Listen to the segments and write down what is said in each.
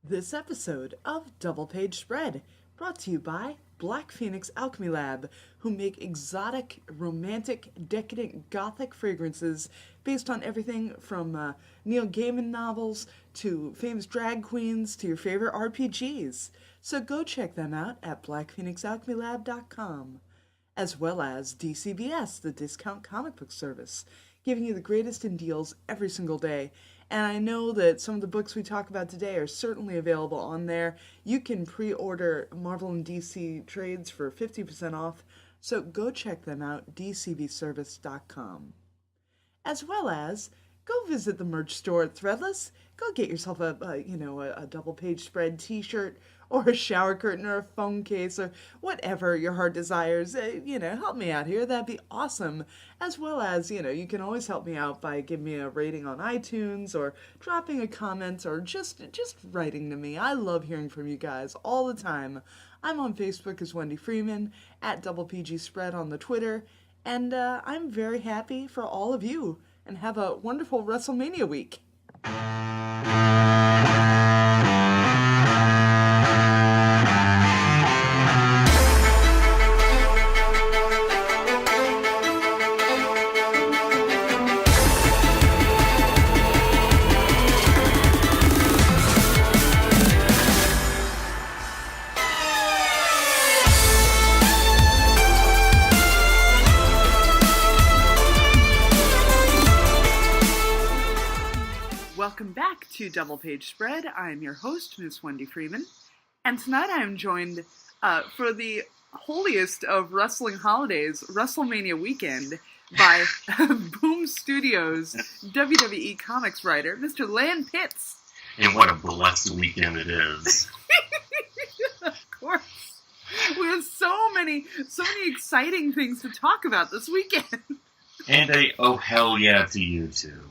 This episode of Double Page Spread, brought to you by Black Phoenix Alchemy Lab, who make exotic, romantic, decadent, gothic fragrances based on everything from Neil Gaiman novels to famous drag queens to your favorite RPGs. So go check them out at blackphoenixalchemylab.com, as well as DCBS, the discount comic book service, giving you the greatest in deals every single day. And I know that some of the books we talk about today are certainly available on there. You can pre-order Marvel and DC trades for 50% off, so go check them out, dcbservice.com. As well as, go visit the merch store at Threadless. Go get yourself a double page spread t-shirt or a shower curtain or a phone case or whatever your heart desires. Help me out here. That'd be awesome. As well as, you can always help me out by giving me a rating on iTunes or dropping a comment or just writing to me. I love hearing from you guys all the time. I'm on Facebook as Wendi Freeman, at Double PG Spread on the Twitter, and I'm very happy for all of you. And have a wonderful WrestleMania week. Welcome back to Double Page Spread. I am your host, Ms. Wendi Freeman, and tonight I am joined for the holiest of wrestling holidays, WrestleMania weekend, by Boom Studios WWE Comics writer, Mr. Lan Pitts. And what a blessed weekend it is. Of course. We have so many exciting things to talk about this weekend. And oh hell yeah to you too.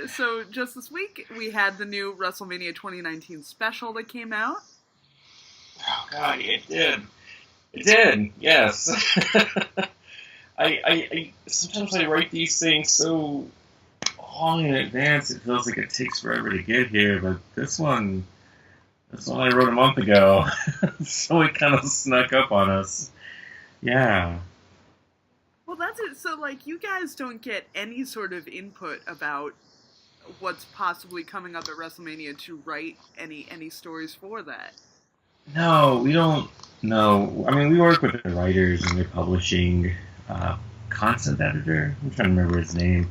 So just this week, we had the new WrestleMania 2019 special that came out. Oh god, it did, yes. I sometimes I write these things so long in advance, it feels like it takes forever to get here, but this one I wrote a month ago, so it kind of snuck up on us. Yeah. Well, that's it. So, you guys don't get any sort of input about what's possibly coming up at WrestleMania to write any stories for that? No, we don't. No. I mean, we work with the writers and their publishing concept editor. I'm trying to remember his name.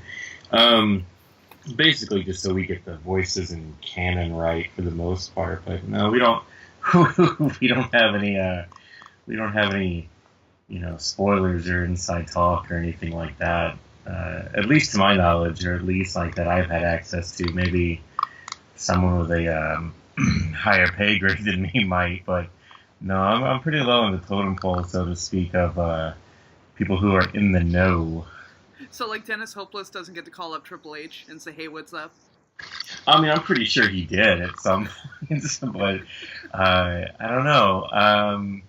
Basically, just so we get the voices and canon right for the most part. But no, we don't. We don't have any. Spoilers or inside talk or anything like that. At least to my knowledge, or at least that I've had access to. Maybe someone with a higher pay grade than me might, but no, I'm pretty low in the totem pole, so to speak, of people who are in the know. So, Dennis Hopeless doesn't get to call up Triple H and say, "Hey, what's up?" I mean, I'm pretty sure he did at some point, but I don't know.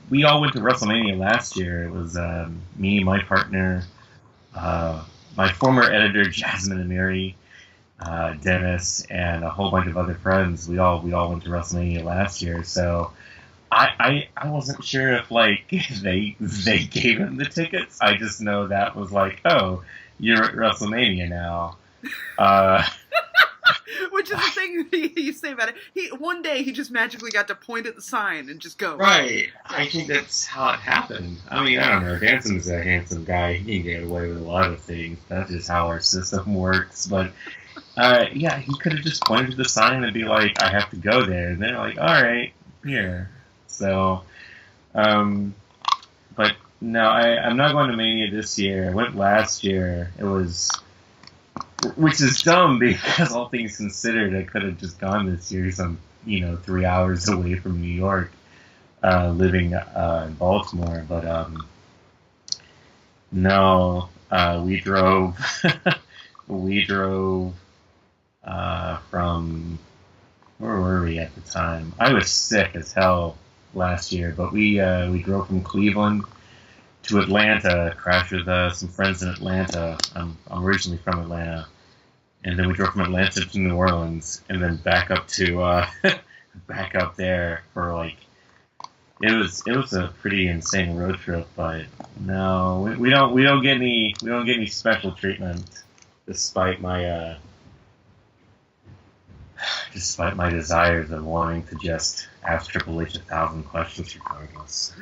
We all went to WrestleMania last year. It was me, my partner, my former editor Jasmine Amiri, Dennis, and a whole bunch of other friends. We all went to WrestleMania last year. So I wasn't sure if they gave him the tickets. I just know that was oh, you're at WrestleMania now. Which is the thing that you say about it. One day he just magically got to point at the sign and just go. Right. I think that's how it happened. I mean, I don't know. Hanson's a handsome guy. He can get away with a lot of things. That's just how our system works. But, yeah, he could have just pointed to the sign and be like, I have to go there. And they're like, all right, here. So, but no, I'm not going to Mania this year. I went last year. Which is dumb because all things considered, I could have just gone this year. I'm 3 hours away from New York, living in Baltimore. But no, we drove. We drove from where were we at the time? I was sick as hell last year, but we drove from Cleveland to Atlanta, crashed with some friends in Atlanta. I'm originally from Atlanta. And then we drove from Atlanta to New Orleans, and then back up to back up there for like it was a pretty insane road trip. But no, we don't get any special treatment, despite my desires of wanting to just ask Triple H 1,000 questions regardless.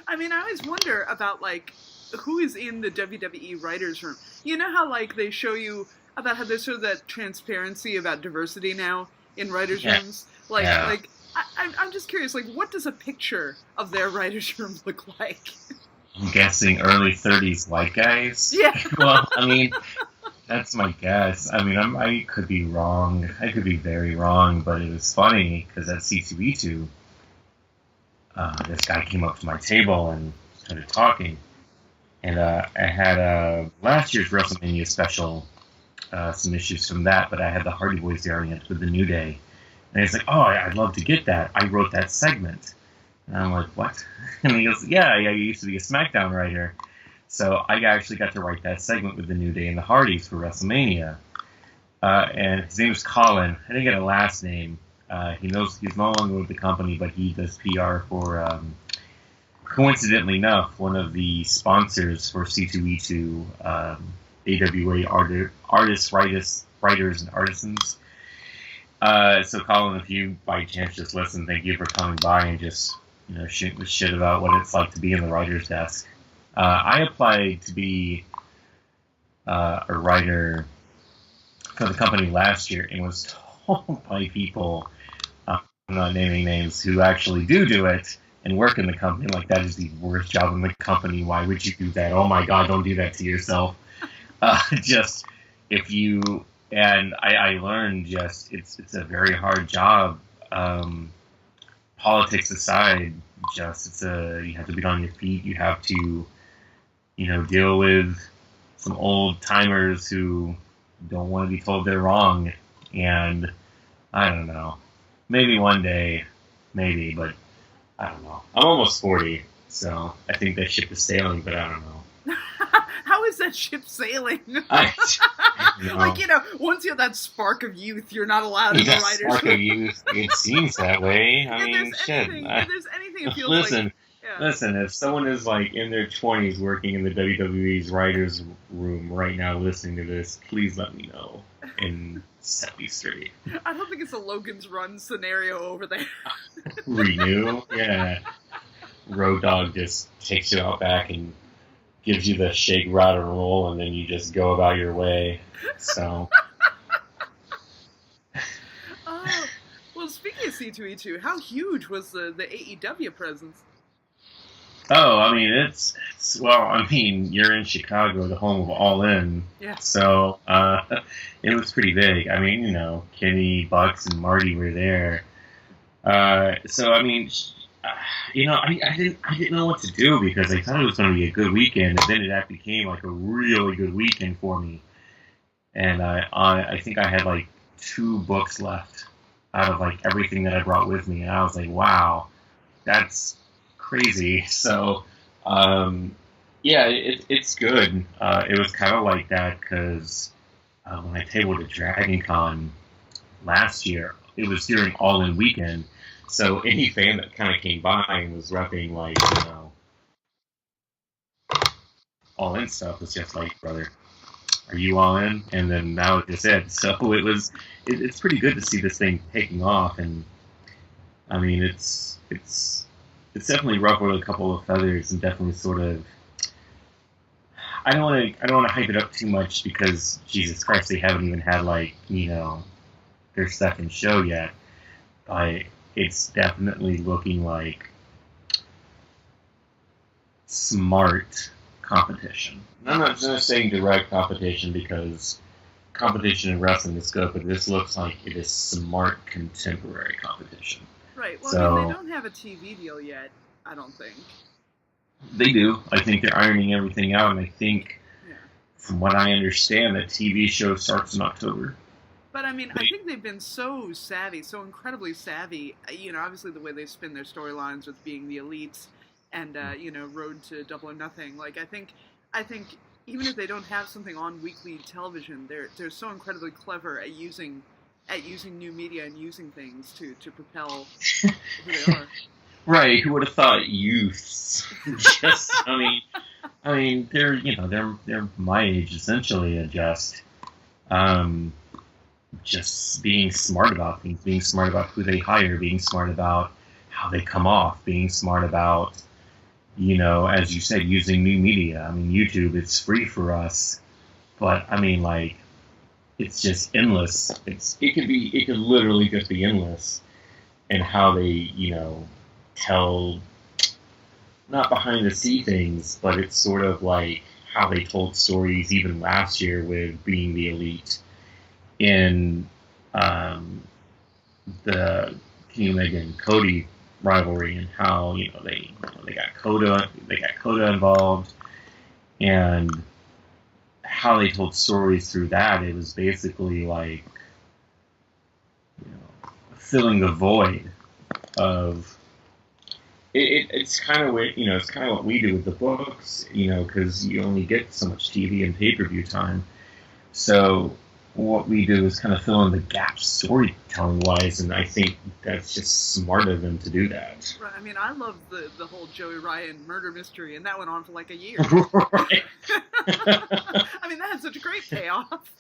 I mean, I always wonder about like who is in the WWE writers' room. You know how like they show you about how there's sort of that transparency about diversity now in writers' rooms? Like I'm just curious, like what does a picture of their writers' room look like? I'm guessing early 30s white guys. Yeah. Well, I mean, that's my guess. I mean, I could be wrong. I could be very wrong, but it was funny because at C2E2, this guy came up to my table and started talking. And I had last year's WrestleMania special, some issues from that, but I had the Hardy Boys variant with the New Day. And he's like, oh, I'd love to get that. I wrote that segment. And I'm like, what? And he goes, yeah, I used to be a SmackDown writer. So I actually got to write that segment with the New Day and the Hardys for WrestleMania. And his name was Colin. I didn't get a last name. He's no longer with the company, but he does PR for, coincidentally enough, one of the sponsors for C2E2, AWA Artists, Writers, and Artisans. So Colin, if you by chance just listen, thank you for coming by and just shoot the shit about what it's like to be in the writer's desk. I applied to be a writer for the company last year and was told by people, I'm not naming names, who actually do it and work in the company, like that is the worst job in the company. Why would you do that? Oh my God, don't do that to yourself. Just if you, and I learned just it's a very hard job. Politics aside, just you have to be on your feet. You have to deal with some old timers who don't want to be told they're wrong. And I don't know, maybe one day, but I don't know. I'm almost 40, so I think that ship is sailing, but I don't know. How is that ship sailing? Like, once you have that spark of youth, you're not allowed in the writers' room. Spark of youth, it seems that way. I mean, shit. If there's anything, it feels Listen, if someone is like in their 20s working in the WWE's writers' room right now listening to this, please let me know and set me straight. I don't think it's a Logan's Run scenario over there. Renew? Yeah. Road Dogg just takes you out back and gives you the shake, rattle, and roll, and then you just go about your way. So. Well, speaking of C2E2, how huge was the AEW presence? Oh, I mean, you're in Chicago, the home of All In. Yeah. So, it was pretty big. I mean, Kenny, Bucks, and Marty were there. So, I mean, I didn't know what to do because I thought it was going to be a good weekend, and then that became like a really good weekend for me. And I think I had like 2 books left out of like everything that I brought with me, and I was like, wow, that's crazy. So, it's good. It was kind of like that because when I tabled at Dragon Con last year, it was during All In weekend. So any fan that kind of came by and was repping like, All In stuff was just like, brother, are you all in? And then now it just said. So it's pretty good to see this thing taking off. And I mean, it's definitely ruffled a couple of feathers and definitely sort of. I don't want to hype it up too much because Jesus Christ, they haven't even had like their second show yet. But it's definitely looking like smart competition. I'm not just saying direct competition because competition in wrestling is good, but this looks like it is smart contemporary competition. Right. Well, they don't have a TV deal yet, I don't think. They do. I think they're ironing everything out, and I think, from what I understand, that TV show starts in October. But, I mean, I think they've been so savvy, so incredibly savvy. Obviously the way they spin their storylines with being the elites and Road to Double or Nothing. Like, I think even if they don't have something on weekly television, they're so incredibly clever at using new media and using things to propel who they are. Right? Who would have thought youths? Just, I mean, they're my age essentially, and just being smart about things, being smart about who they hire, being smart about how they come off, being smart about, as you said, using new media. I mean, YouTube, it's free for us, but I mean, like, it's just endless. It could literally just be endless, and how they, tell, not behind the scene things, but it's sort of like how they told stories even last year with Being the Elite in the Kenny Omega and Cody rivalry, and how they got Coda involved, and how they told stories through that. It was basically like filling the void of it's kind of what it's kind of what we do with the books, because you only get so much TV and pay-per-view time. So what we do is kind of fill in the gaps storytelling wise, and I think that's just smart of them to do that. Right. I mean, I love the whole Joey Ryan murder mystery, and that went on for like a year. Right. I mean, that had such a great payoff.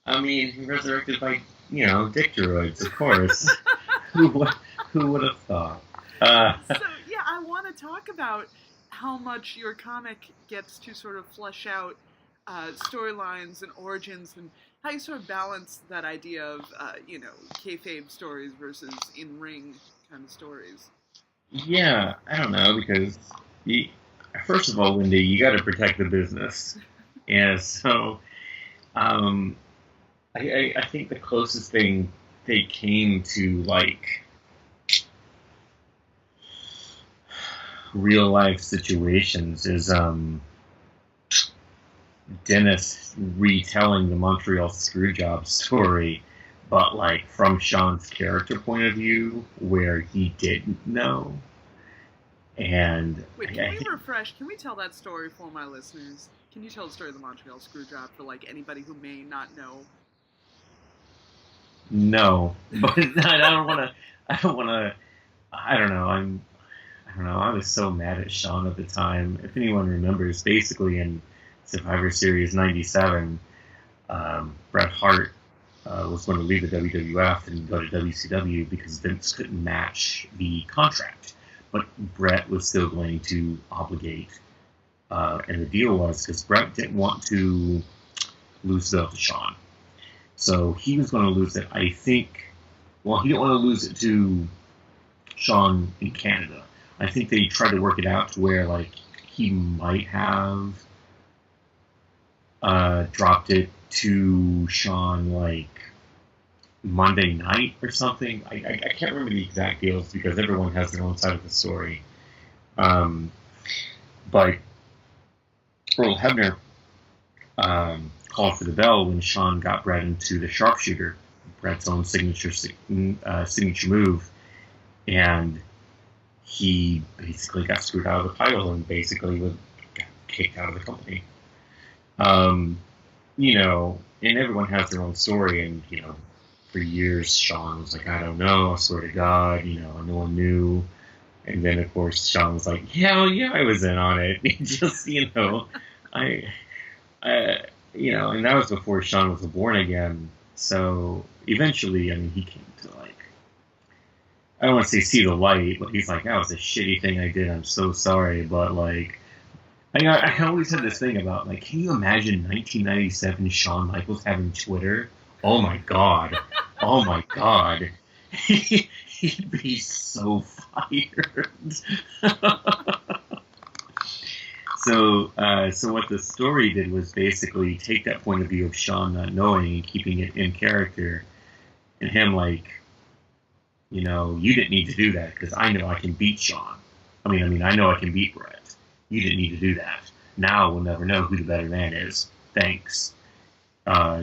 I mean, resurrected by dick droids, of course. Who would have thought? So yeah, I want to talk about how much your comic gets to sort of flesh out storylines and origins, and how you sort of balance that idea of kayfabe stories versus in-ring kind of stories. Yeah, I don't know, because first of all, Wendi, you got to protect the business, and so I think the closest thing they came to like real life situations is Dennis retelling the Montreal Screwjob story, but like from Sean's character point of view, where he didn't know. And wait, can we refresh? Can we tell that story for my listeners? Can you tell the story of the Montreal Screwjob for like anybody who may not know? No, but I don't want to. I don't know. I was so mad at Sean at the time. If anyone remembers, basically in Survivor Series '97, Bret Hart was going to leave the WWF and go to WCW because Vince couldn't match the contract. But Bret was still going to obligate. And the deal was, because Bret didn't want to lose the belt to Sean. So he was going to lose it, I think. Well, he didn't want to lose it to Sean in Canada. I think they tried to work it out to where, like, he might have dropped it to Sean, like, Monday night or something. I can't remember the exact deals because everyone has their own side of the story. But Earl Hebner called for the bell when Sean got Bret into the sharpshooter, Bret's own signature move, and he basically got screwed out of the title and basically got kicked out of the company. And everyone has their own story, and, for years Sean was like, I don't know, I swear to God, no one knew. And then, of course, Sean was like, hell yeah, I was in on it. Just, and that was before Sean was born again. So eventually, he came to, like, I don't want to say see the light, but he's like, that was a shitty thing I did. I'm so sorry. But, like, I always had this thing about, like, can you imagine 1997 Shawn Michaels having Twitter? Oh, my God. Oh, my God. He'd be so fired. So what the story did was basically take that point of view of Sean not knowing and keeping it in character, and him like, you didn't need to do that because I know I can beat Sean. I know I can beat Bret. You didn't need to do that. Now we'll never know who the better man is. Thanks.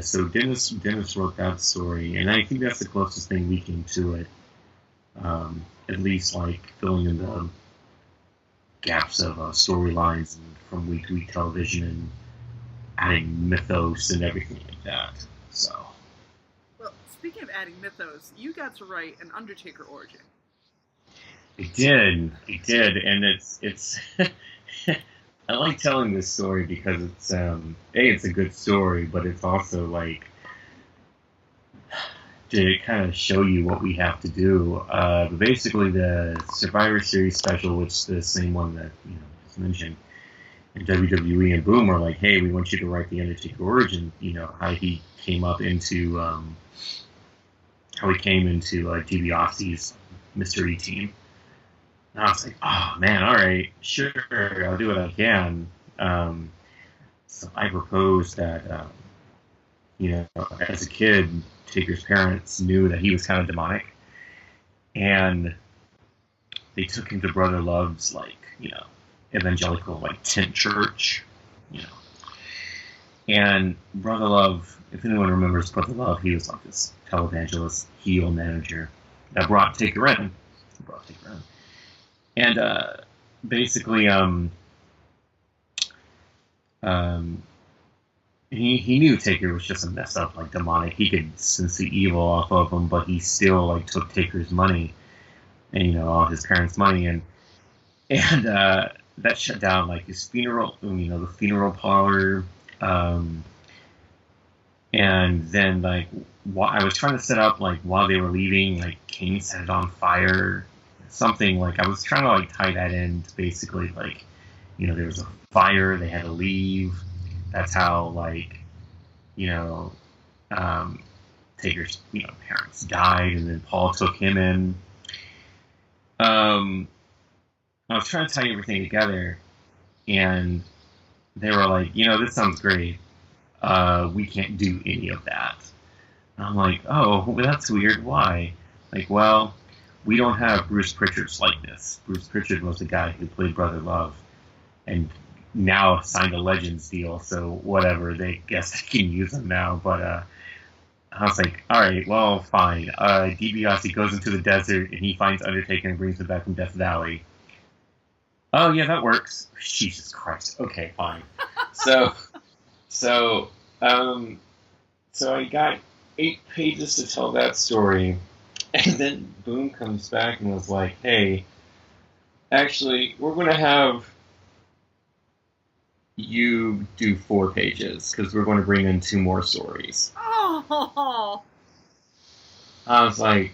So Dennis wrote that story, and I think that's the closest thing we came to it. At least like filling in gaps of storylines from week to week television and adding mythos and everything like that. So. Well, speaking of adding mythos, you got to write an Undertaker origin. I did, and it's. I like telling this story because it's it's a good story, but it's also like to kind of show you what we have to do. But basically, the Survivor Series special, which is the same one that just mentioned, and WWE and Boom are like, hey, we want you to write the Undertaker origin. How he came up into DiBiase's mystery team. And I was like, oh man, all right, sure, I'll do what I can. So I proposed that, as a kid, Taker's parents knew that he was kind of demonic, and they took him to Brother Love's, evangelical, tent church, And Brother Love, if anyone remembers Brother Love, he was like this televangelist, heel manager that brought Taker in. And basically, he knew Taker was just a mess up, demonic. He could sense the evil off of him, but he still took Taker's money, and all his parents' money, and that shut down his funeral, the funeral parlor, and then I was trying to set up while they were leaving, Kane set it on fire. Something I was trying to tie that in to basically there was a fire, they had to leave. That's how Taker's parents died, and then Paul took him in. I was trying to tie everything together, and they were like, this sounds great. We can't do any of that. And I'm like, oh, well, that's weird. Why? Well, we don't have Bruce Pritchard's likeness. Bruce Pritchard was the guy who played Brother Love, and now signed a Legends deal, so whatever, they guess they can use him now. But I was like, all right, well, fine. DiBiase goes into the desert, and he finds Undertaker and brings him back from Death Valley. Oh, yeah, that works. Jesus Christ. Okay, fine. So I got 8 pages to tell that story. And then Boom comes back and was like, hey, actually, we're going to have you do 4 pages because we're going to bring in 2 more stories. Oh! I was like,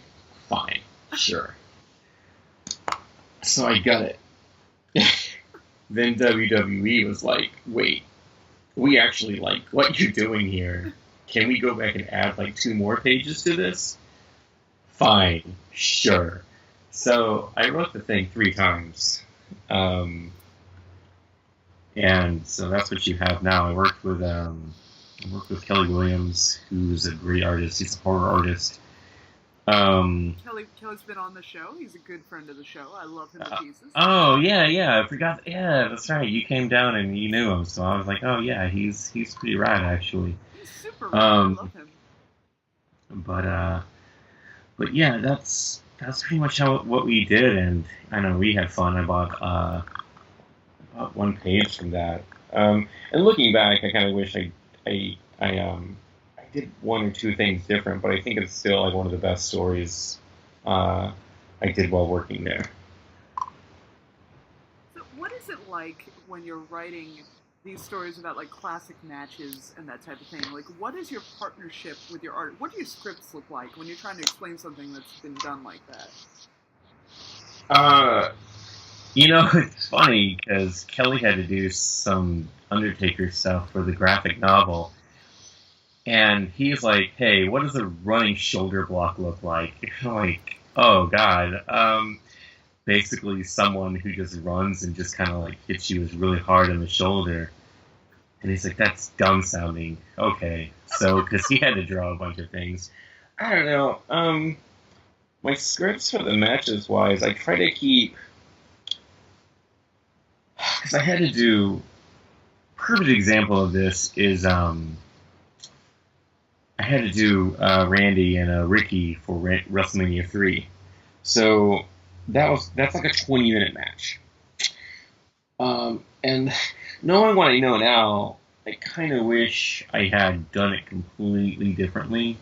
fine, sure. So I got it. Then WWE was like, wait, we actually like what you're doing here. Can we go back and add 2 more pages to this? Fine, sure. So I wrote the thing 3 times. And so that's what you have now. I worked with Kelly Williams, who's a great artist. He's a horror artist. Kelly's been on the show. He's a good friend of the show. I love him to pieces. Oh yeah, I forgot. Yeah, that's right. You came down and you knew him, so I was like, oh yeah, he's pretty rad actually. He's super rad. I love him. But yeah, that's pretty much what we did, and I know we had fun. I bought 1 page from that. And looking back, I kind of wish I did 1 or 2 things different, but I think it's still one of the best stories I did while working there. So what is it like when you're writing these stories about classic matches and that type of thing? What is your partnership with your art? What do your scripts look like when you're trying to explain something that's been done like that? It's funny because Kelly had to do some Undertaker stuff for the graphic novel. And he's like, hey, what does a running shoulder block look like? I'm like, oh, God. Basically someone who just runs and just kind of hits you really hard on the shoulder. And he's like, that's dumb sounding. Okay. So, because he had to draw a bunch of things. I don't know. My scripts for the matches wise, I try to keep... Because I had to do... Perfect example of this is... I had to do Randy and Ricky for WrestleMania 3. So that's a 20-minute match. And knowing what I know now, I kind of wish I had done it completely differently.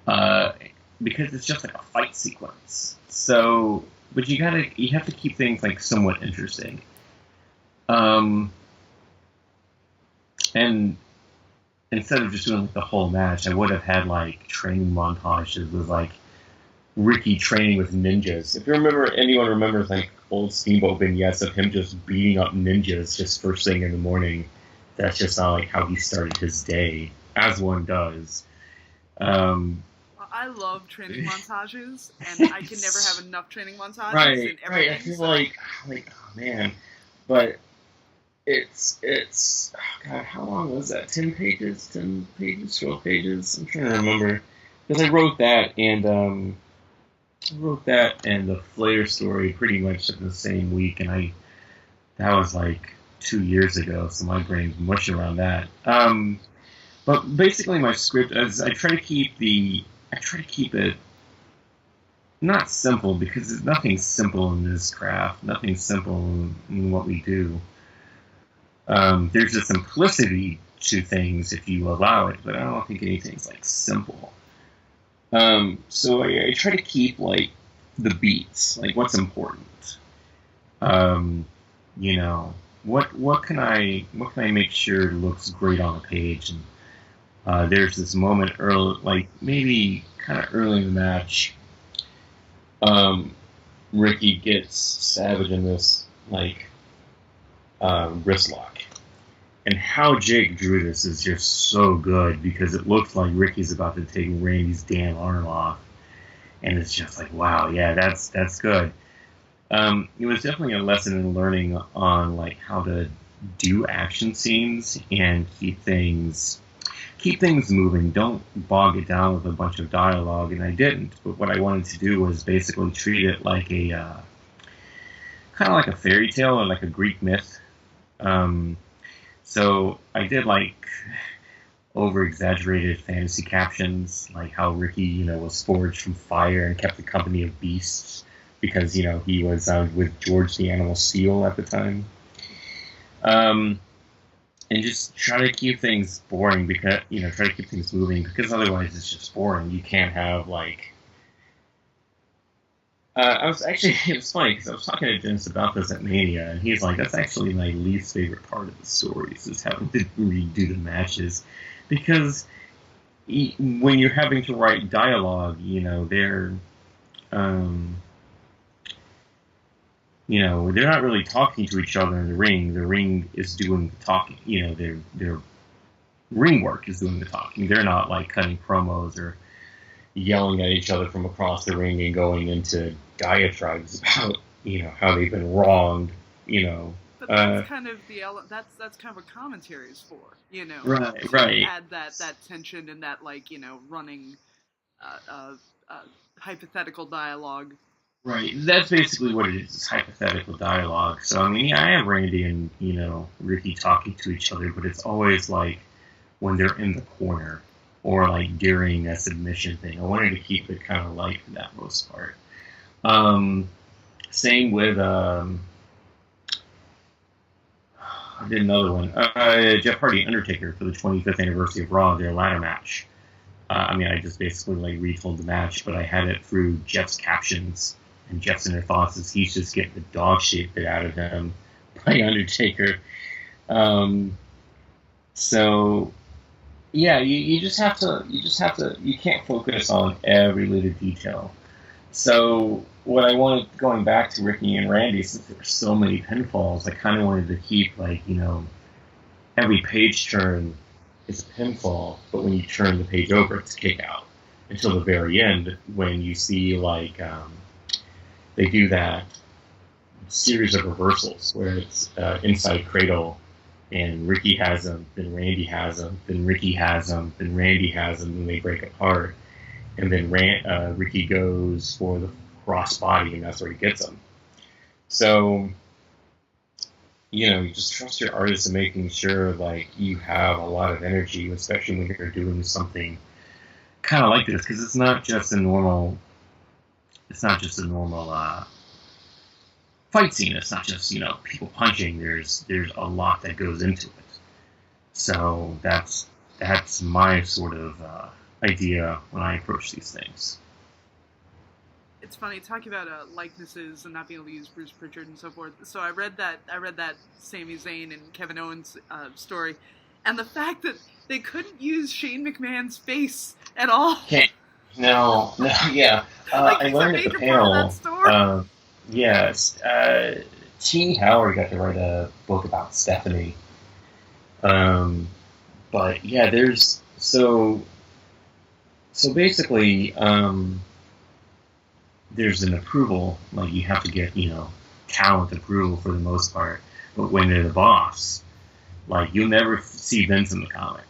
Because it's just like a fight sequence. So, but you have to keep things like somewhat interesting. And instead of just doing like the whole match, I would have had like training montages with like Ricky training with ninjas. If you remember, anyone remembers like old Steamboat vignettes of him just beating up ninjas just first thing in the morning. That's just not like how he started his day, as one does. I love training montages, and I can never have enough training montages. Right, and right. I feel like, oh man, but it's oh God, how long was that? 10 pages, 12 pages. I'm trying to remember because I wrote that and the Flair story pretty much in the same week, and that was like 2 years ago, so my brain's mush around that. But basically, my script is I try to keep it not simple, because there's nothing simple in this craft, nothing simple in what we do. There's a simplicity to things if you allow it, but I don't think anything's like simple. So I try to keep like the beats, like what's important. You know, what can I make sure looks great on the page? And there's this moment early, like maybe kind of early in the match. Ricky gets Savage in this like wrist lock, and how Jake drew this is just so good, because it looks like Ricky's about to take Randy's damn arm off, and it's just like, wow, yeah, that's good. It was definitely a lesson in learning on like how to do action scenes and keep things moving. Don't bog it down with a bunch of dialogue, and I didn't. But what I wanted to do was basically treat it like a kind of like a fairy tale or like a Greek myth. So I did like over-exaggerated fantasy captions, like how Ricky, was forged from fire and kept the company of beasts because, he was with George the Animal Steel at the time. And just try to keep things boring, because, try to keep things moving, because otherwise it's just boring. You can't have, like... it was funny, because I was talking to Dennis about this at Mania, and he's like, that's actually my least favorite part of the stories, is having to redo the matches. Because when you're having to write dialogue, they're not really talking to each other in the ring. The ring is doing the talking. Their ring work is doing the talking. They're not like cutting promos or yelling at each other from across the ring and going into diatribes about how they've been wronged. But that's kind of that's kind of what commentary is for. Right. Add that tension and that running hypothetical dialogue. Right, that's basically what it is. It's hypothetical dialogue. So, I have Randy and, Ricky talking to each other, but it's always like when they're in the corner or like during a submission thing. I wanted to keep it kind of light for that most part. Same with, I did another one. Jeff Hardy Undertaker for the 25th anniversary of Raw, their ladder match. I just basically like retold the match, but I had it through Jeff's captions. And Jeff's inner thoughts is he's just getting the dog shit bit out of him by Undertaker. So yeah, you just have to, you can't focus on every little detail. So what I wanted, going back to Ricky and Randy, since there were so many pinfalls, I kind of wanted to keep every page turn is a pinfall, but when you turn the page over, it's a kick out until the very end, when you see they do that series of reversals where it's inside cradle, and Ricky has them, then Randy has them, then Ricky has them, then Randy has them, and they break apart. And then Ricky goes for the crossbody, and that's where he gets them. So, you just trust your artist in making sure you have a lot of energy, especially when you're doing something kind of like this, because it's not just a normal fight scene. It's not just, people punching. There's a lot that goes into it. So that's my sort of idea when I approach these things. It's funny talking about likenesses and not being able to use Bruce Pritchard and so forth. So I read that Sami Zayn and Kevin Owens story, and the fact that they couldn't use Shane McMahon's face at all. No, yeah. I learned at the panel. Yes, T. Howard got to write a book about Stephanie. But yeah, there's so basically. There's an approval, like you have to get, talent approval for the most part. But when they're the boss, like you'll never see Vince in the comic.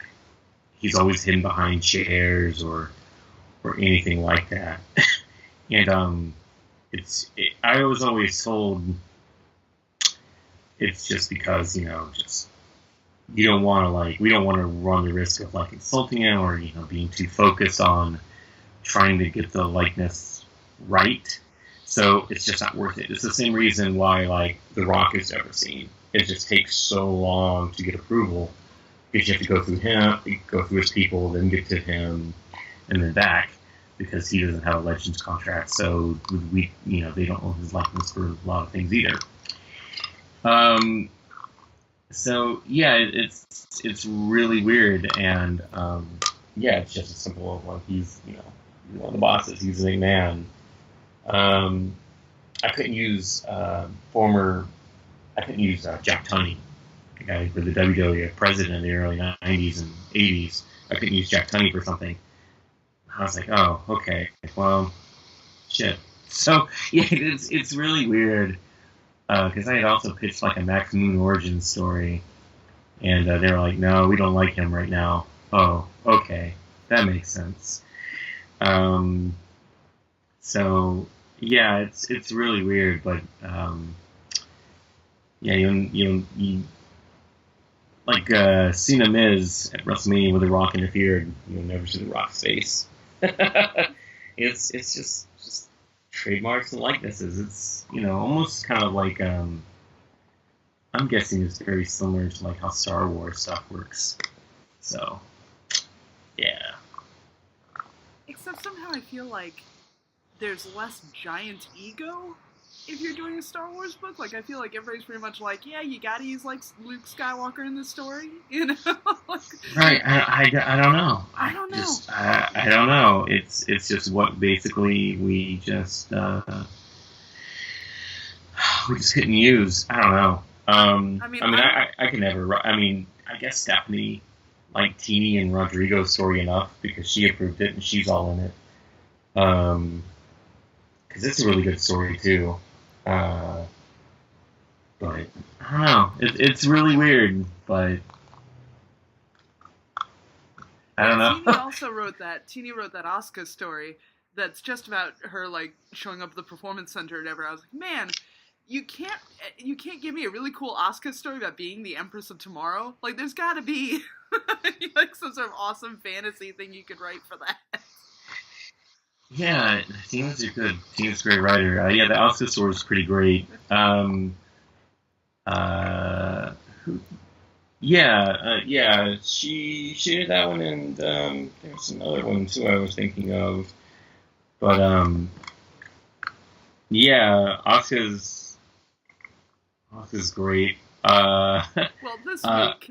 He's always hidden behind chairs or anything like that. And I was always told it's just because, you don't want to we don't want to run the risk of insulting him or, being too focused on trying to get the likeness right, so it's just not worth it. It's the same reason why The Rock is never seen. It just takes so long to get approval because you have to go through him, go through his people, then get to him, and then back because he doesn't have a Legends contract. So they don't own his likeness for a lot of things either. So yeah, it's really weird, and it's just as simple of he's one of the bosses. He's a big man. I couldn't use Jack Tunney, the guy for the WWF president in the early 90s and 80s. I couldn't use Jack Tunney for something. I was like, oh, okay, well, shit. So yeah, it's really weird because I had also pitched a Max Moon origin story, and they were like, no, we don't like him right now. Oh, okay, that makes sense. So yeah, it's really weird, but you Cena Miz at WrestleMania when The Rock interfered, you'll never see The Rock's face. It's just trademarks and likenesses. It's almost kind of I'm guessing it's very similar to how Star Wars stuff works. So yeah. Except somehow I feel like there's less giant ego if you're doing a Star Wars book. I feel like everybody's pretty much yeah, you gotta use Luke Skywalker in this story, Right. I don't know. I don't know. I don't know. It's just what basically we just couldn't use. I don't know. I can never. I guess Stephanie liked Teeny and Rodrigo's story enough because she approved it and she's all in it. Because it's a really good story too. But I don't know. It's really weird, but I don't know. Teeny wrote that Asuka story that's just about her showing up at the performance center or whatever. I was like, man, you can't give me a really cool Asuka story about being the Empress of Tomorrow. There's got to be some sort of awesome fantasy thing you could write for that. Yeah, Tina's a great writer. The Asuka story is pretty great. She did that one, and there's another one too I was thinking of. But Asuka's great. Well,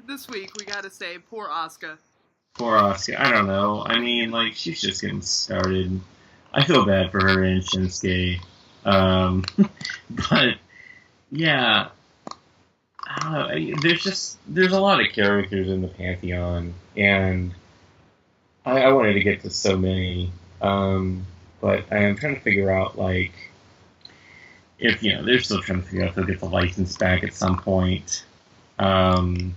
this week we gotta say, poor Asuka. Poor Asuka. I don't know. She's just getting started. I feel bad for her and Shinsuke. But yeah, I don't know. There's a lot of characters in the Pantheon, and I wanted to get to so many. But I am trying to figure out if they're still trying to figure out if they'll get the license back at some point. And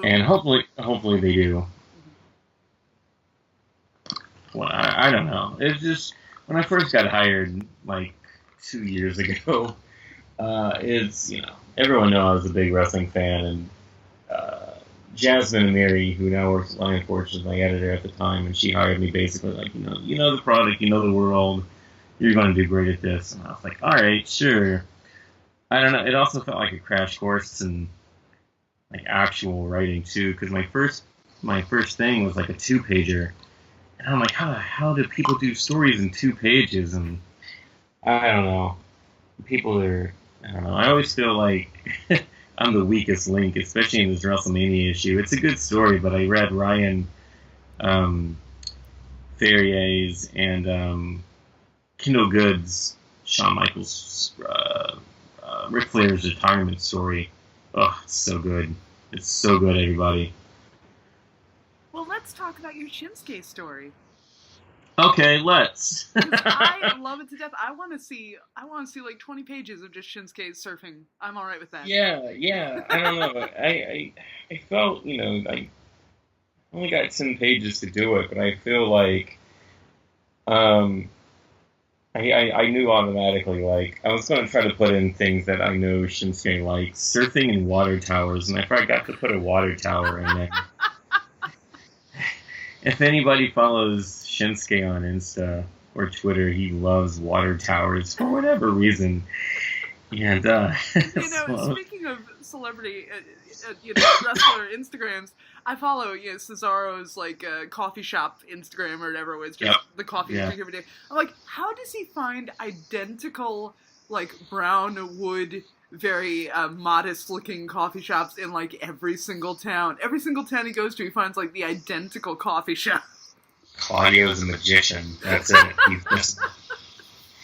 hopefully they do. Well, I don't know. It's just when I first got hired 2 years ago. Everyone knows I was a big wrestling fan, and Jasmine Amiri, who now works at Lion Forge, was my editor at the time, and she hired me basically you know the product, you know the world, you're going to do great at this. And I was like, all right, sure. I don't know. It also felt like a crash course in like actual writing too, because my first thing was like a 2-pager, and I'm like, how the hell do people do stories in 2 pages? And I don't know. I don't know. I always feel like I'm the weakest link, especially in this WrestleMania issue. It's a good story, but I read Ryan Ferrier's and Kendall Good's Shawn Michaels Ric Flair's retirement story. Oh, it's so good. It's so good, everybody. Well, let's talk about your Shinsuke story. Okay, let's. I love it to death. I want to see like 20 pages of just Shinsuke surfing. I'm all right with that. Yeah. I don't know. I felt, I only got 10 pages to do it, but I feel like I knew automatically, like, I was going to try to put in things that I know Shinsuke likes. Surfing in water towers, and I forgot to put a water tower in there. If anybody follows Shinsuke on Insta or Twitter, he loves water towers for whatever reason. And, speaking of celebrity, wrestler Instagrams, I follow, Cesaro's, like, coffee shop Instagram or whatever it was, just the coffee drink every day. I'm like, how does he find identical, like, brown wood, very modest-looking coffee shops in, like, every single town? Every single town he goes to, he finds, like, the identical coffee shop. Claudio's a magician. That's it.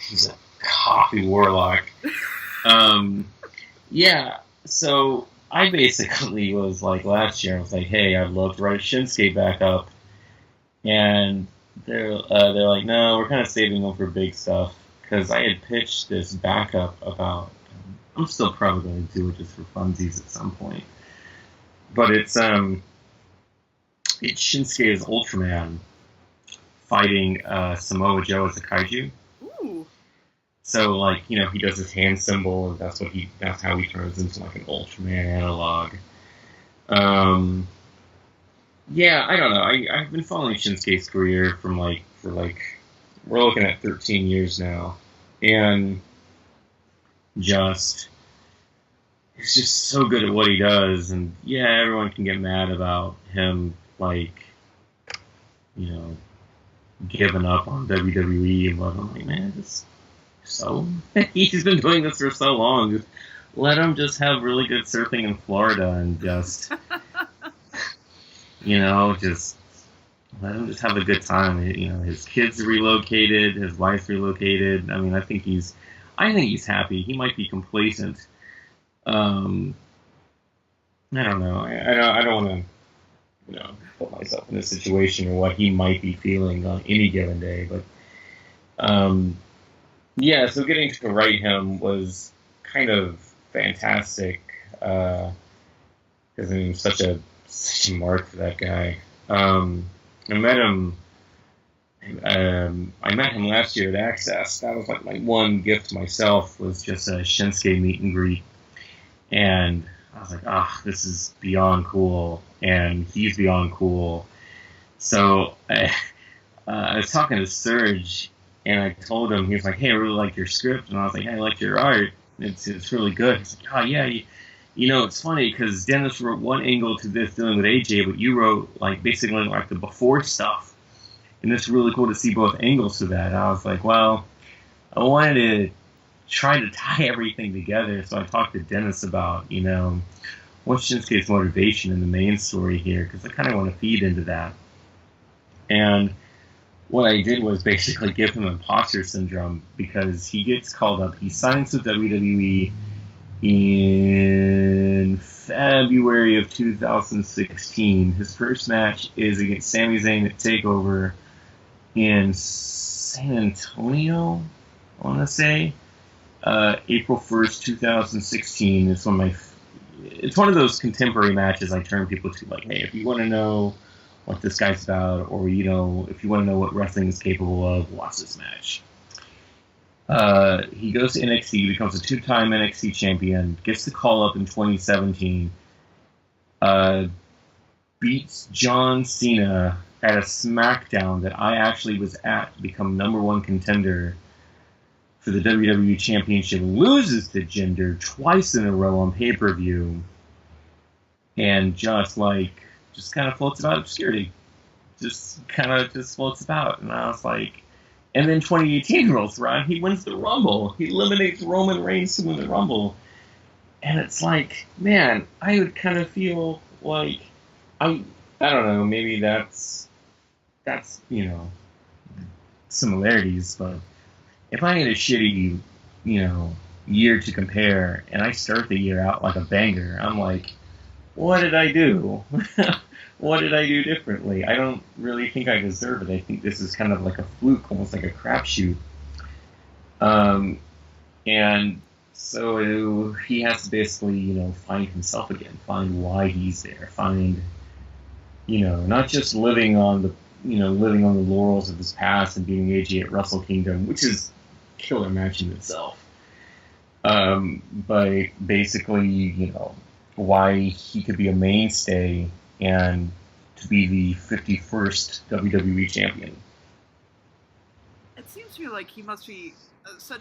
He's a coffee warlock. So I basically was like, last year, I was like, hey, I'd love to write Shinsuke back up. And they're like, no, we're kind of saving them for big stuff. Because I had pitched this backup about, I'm still probably going to do it just for funsies at some point. But it's Shinsuke as Ultraman fighting Samoa Joe as a kaiju. Ooh. So, like, he does his hand symbol, and that's how he turns into, like, an Ultraman analog. I don't know. I've been following Shinsuke's career we're looking at 13 years now. And he's just so good at what he does. And, everyone can get mad about him, like, giving up on WWE, but I'm like, man, he's been doing this for so long. Just let him just have really good surfing in Florida and just just let him just have a good time. His kids relocated, his wife's relocated. I mean, I think he's happy. He might be complacent. I don't know. I don't want to put myself in a situation or what he might be feeling on any given day, but so getting to write him was kind of fantastic, because I'm such a mark for that guy. I met him last year at Access. That was like my one gift to myself, was just a Shinsuke meet and greet, and I was like, this is beyond cool, and he's beyond cool. So I was talking to Serg, and I told him, he was like, hey, I really like your script. And I was like, hey, I like your art. It's really good. He's like, oh, yeah. It's funny because Dennis wrote one angle to this dealing with AJ, but you wrote, like, basically, like, the before stuff. And it's really cool to see both angles to that. And I was like, well, I wanted to try to tie everything together. So I talked to Dennis about, what's Shinsuke's motivation in the main story here, because I kind of want to feed into that. And what I did was basically give him imposter syndrome, because he gets called up. He signs with WWE in February of 2016. His first match is against Sami Zayn at TakeOver in San Antonio, I want to say. April 1st, 2016. It's one of those contemporary matches I turn people to, like, hey, if you want to know what this guy's about, or, if you want to know what wrestling is capable of, watch this match. He goes to NXT, becomes a 2-time NXT champion, gets the call up in 2017, beats John Cena at a SmackDown that I actually was at to become #1 contender for the WWE Championship, loses to Jinder twice in a row on pay-per-view, and just kind of floats about obscurity. Just floats about. And I was like, and then 2018 rolls around, he wins the Rumble. He eliminates Roman Reigns to win the Rumble. And it's like, man, I would kind of feel like, I don't know, maybe that's similarities, but if I had a shitty, year to compare, and I start the year out like a banger, I'm like, what did I do? What did I do differently? I don't really think I deserve it. I think this is kind of like a fluke, almost like a crapshoot. And so he has to basically, find himself again, find why he's there, find, not just living on the laurels of his past and beating AJ at Wrestle Kingdom, which is a killer match in itself. But basically, why he could be a mainstay and to be the 51st WWE champion. It seems to me like he must be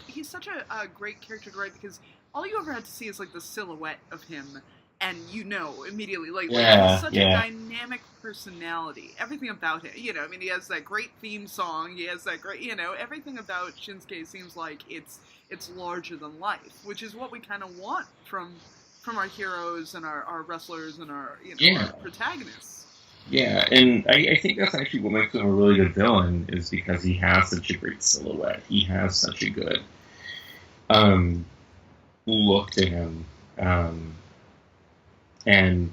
he's such a great character to write, because all you ever had to see is like the silhouette of him, and immediately he's such a dynamic personality. Everything about him, he has that great theme song. He has that great, everything about Shinsuke seems like it's larger than life, which is what we kind of want from our heroes and our wrestlers and our our protagonists. Yeah, and I think that's actually what makes him a really good villain, is because he has such a great silhouette. He has such a good look to him. And,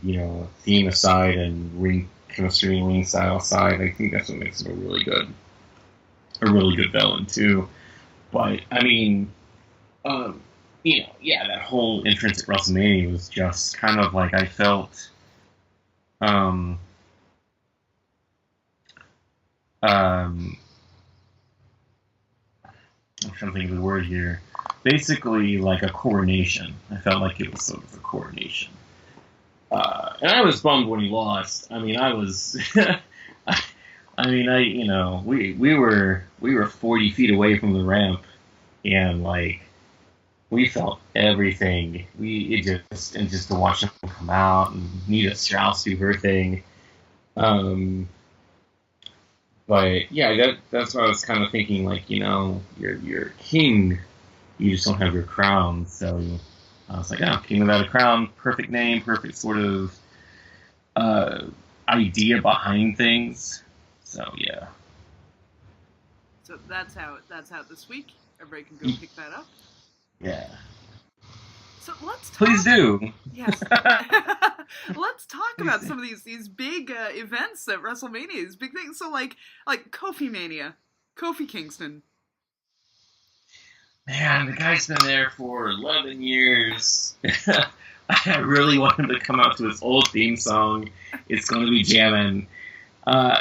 theme aside and ring chemistry and ring style aside, I think that's what makes him a really good villain too. But, I mean, that whole entrance at WrestleMania was just kind of like, I felt, I'm trying to think of the word here. Basically, like a coronation. I felt like it was sort of a coronation. And I was bummed when he lost. I mean, I was. We were 40 feet away from the ramp, and we felt everything. Just to watch him come out and Nita Strauss do her thing. But yeah, that's what I was kind of thinking. You're a king, you just don't have your crown. So I was like, king without a crown, perfect name, perfect sort of idea behind things. So yeah. So that's how this week. Everybody can go pick that up. Yeah. So let's talk. Please do. Yes. Let's talk about some of these big events at WrestleMania, these big things. So like Kofi Mania, Kofi Kingston. Man, the guy's been there for 11 years. I really want him to come out to his old theme song. It's going to be jamming.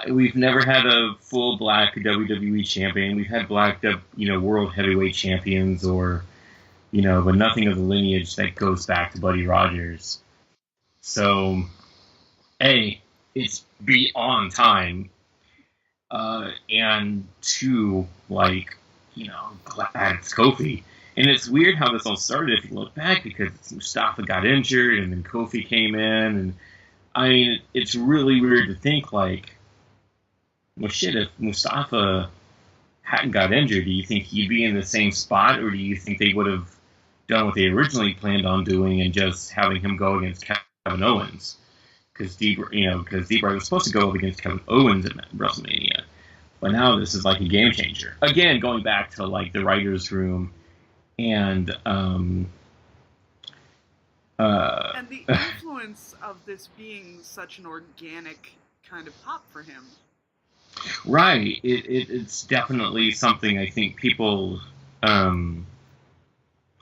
We've never had a full black WWE champion. We've had black, world heavyweight champions, or, but nothing of the lineage that goes back to Buddy Rogers. So, A, it's beyond time. And two, glad it's Kofi. And it's weird how this all started if you look back, because Mustafa got injured and then Kofi came in. And I mean, it's really weird to think if Mustafa hadn't got injured, do you think he'd be in the same spot, or do you think they would have done what they originally planned on doing and just having him go against Kevin Owens? Because D-Bry was supposed to go up against Kevin Owens at WrestleMania. But now this is like a game changer. Again, going back to the writer's room and the influence of this being such an organic kind of pop for him. Right. It's definitely something I think people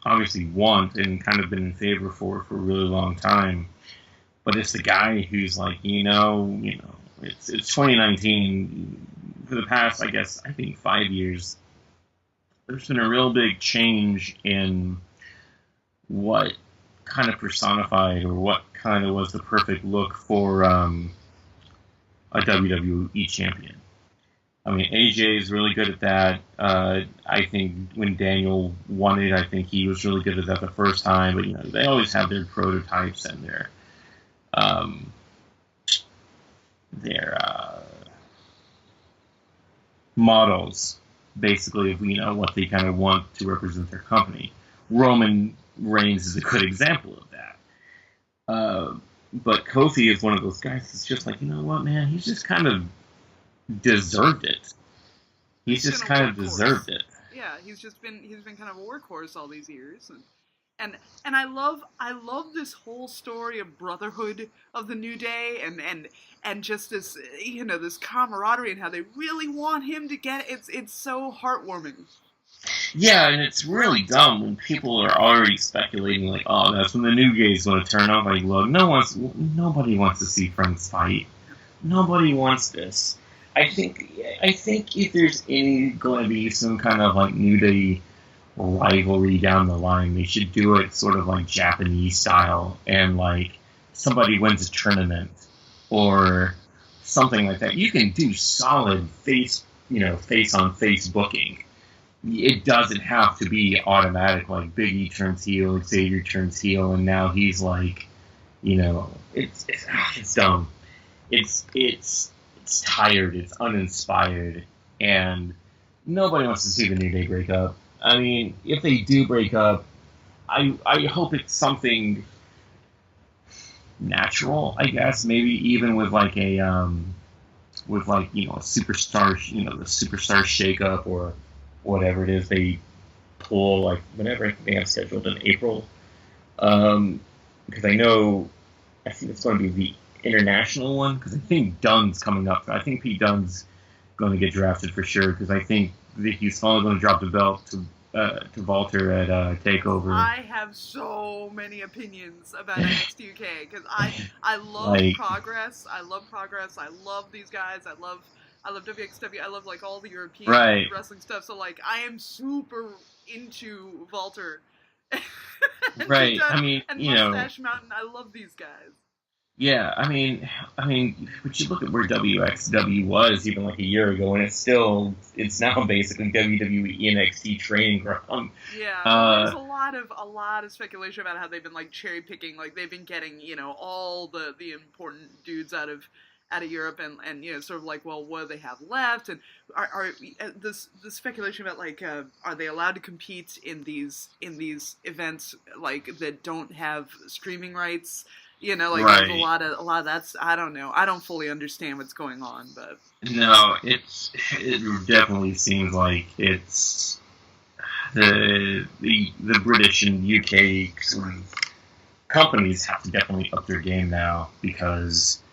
obviously want and kind of been in favor for a really long time. But it's the guy who's it's 2019. For the past, I think 5 years, there's been a real big change in what kind of personified or what kind of was the perfect look for a WWE champion. I mean, AJ is really good at that. I think when Daniel won it, I think he was really good at that the first time. But, you know, they always have their prototypes and their models, basically, of, you know, what they kind of want to represent their company. Roman Reigns is a good example of that. But Kofi is one of those guys that's just like, you know what, man, he's just kind of deserved it. He's just kind of deserved it. Yeah, he's been kind of a workhorse all these years, and I love this whole story of brotherhood of the New Day, and just this, you know, this camaraderie and how they really want him to get it. It's so heartwarming. Yeah, and it's really dumb when people are already speculating, like, oh, that's when the New Day's going to turn up. Like, look, nobody wants to see friends fight. Nobody wants this. I think if there's going to be some kind of like New Day rivalry down the line, they should do it sort of like Japanese style, and like somebody wins a tournament or something like that. You can do solid face on face booking. It doesn't have to be automatic, like Big E turns heel, Xavier turns heel, and now he's like, you know, it's dumb. It's tired, it's uninspired, and nobody wants to see the New Day break up. I mean, if they do break up, I hope it's something natural, I guess, maybe even with like a superstar, you know, the superstar shakeup or whatever it is they pull, like whenever they have scheduled in April, because I think it's going to be the international one, because I think Dunn's coming up. I think Pete Dunne's going to get drafted for sure, because I think he's finally going to drop the belt to Walter at TakeOver. I have so many opinions about NXT UK, because I love Progress. I love Progress. I love these guys. I love WXW. I love like all the European wrestling stuff. So like I am super into Walter. Right. I mean, and you Mustache know, Mountain. I love these guys. Yeah, I mean, but you look at where WXW was even like a year ago, and it's now basically WWE NXT training ground. Yeah, there's a lot of speculation about how they've been like cherry picking, like they've been getting, you know, all the important dudes out of Europe, and you know, sort of like, well, what do they have left, and are this speculation about like are they allowed to compete in these events like that don't have streaming rights? You know, like there's a lot of that's, I don't know. I don't fully understand what's going on, but no, it definitely seems like it's the British and UK sort of companies have to definitely up their game now, because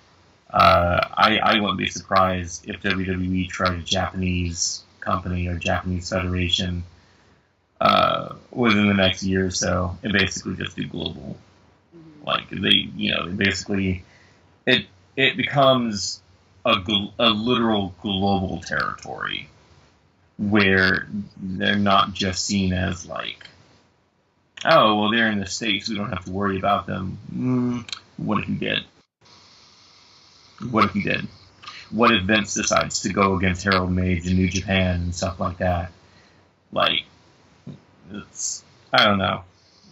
I wouldn't be surprised if WWE tried a Japanese company or Japanese federation within the next year or so, and basically just do global. Like basically, it becomes a literal global territory where they're not just seen as like, oh, well, they're in the States, we don't have to worry about them. What if you did? What if you did? What if Vince decides to go against Harold Mage in New Japan and stuff like that? Like, I don't know.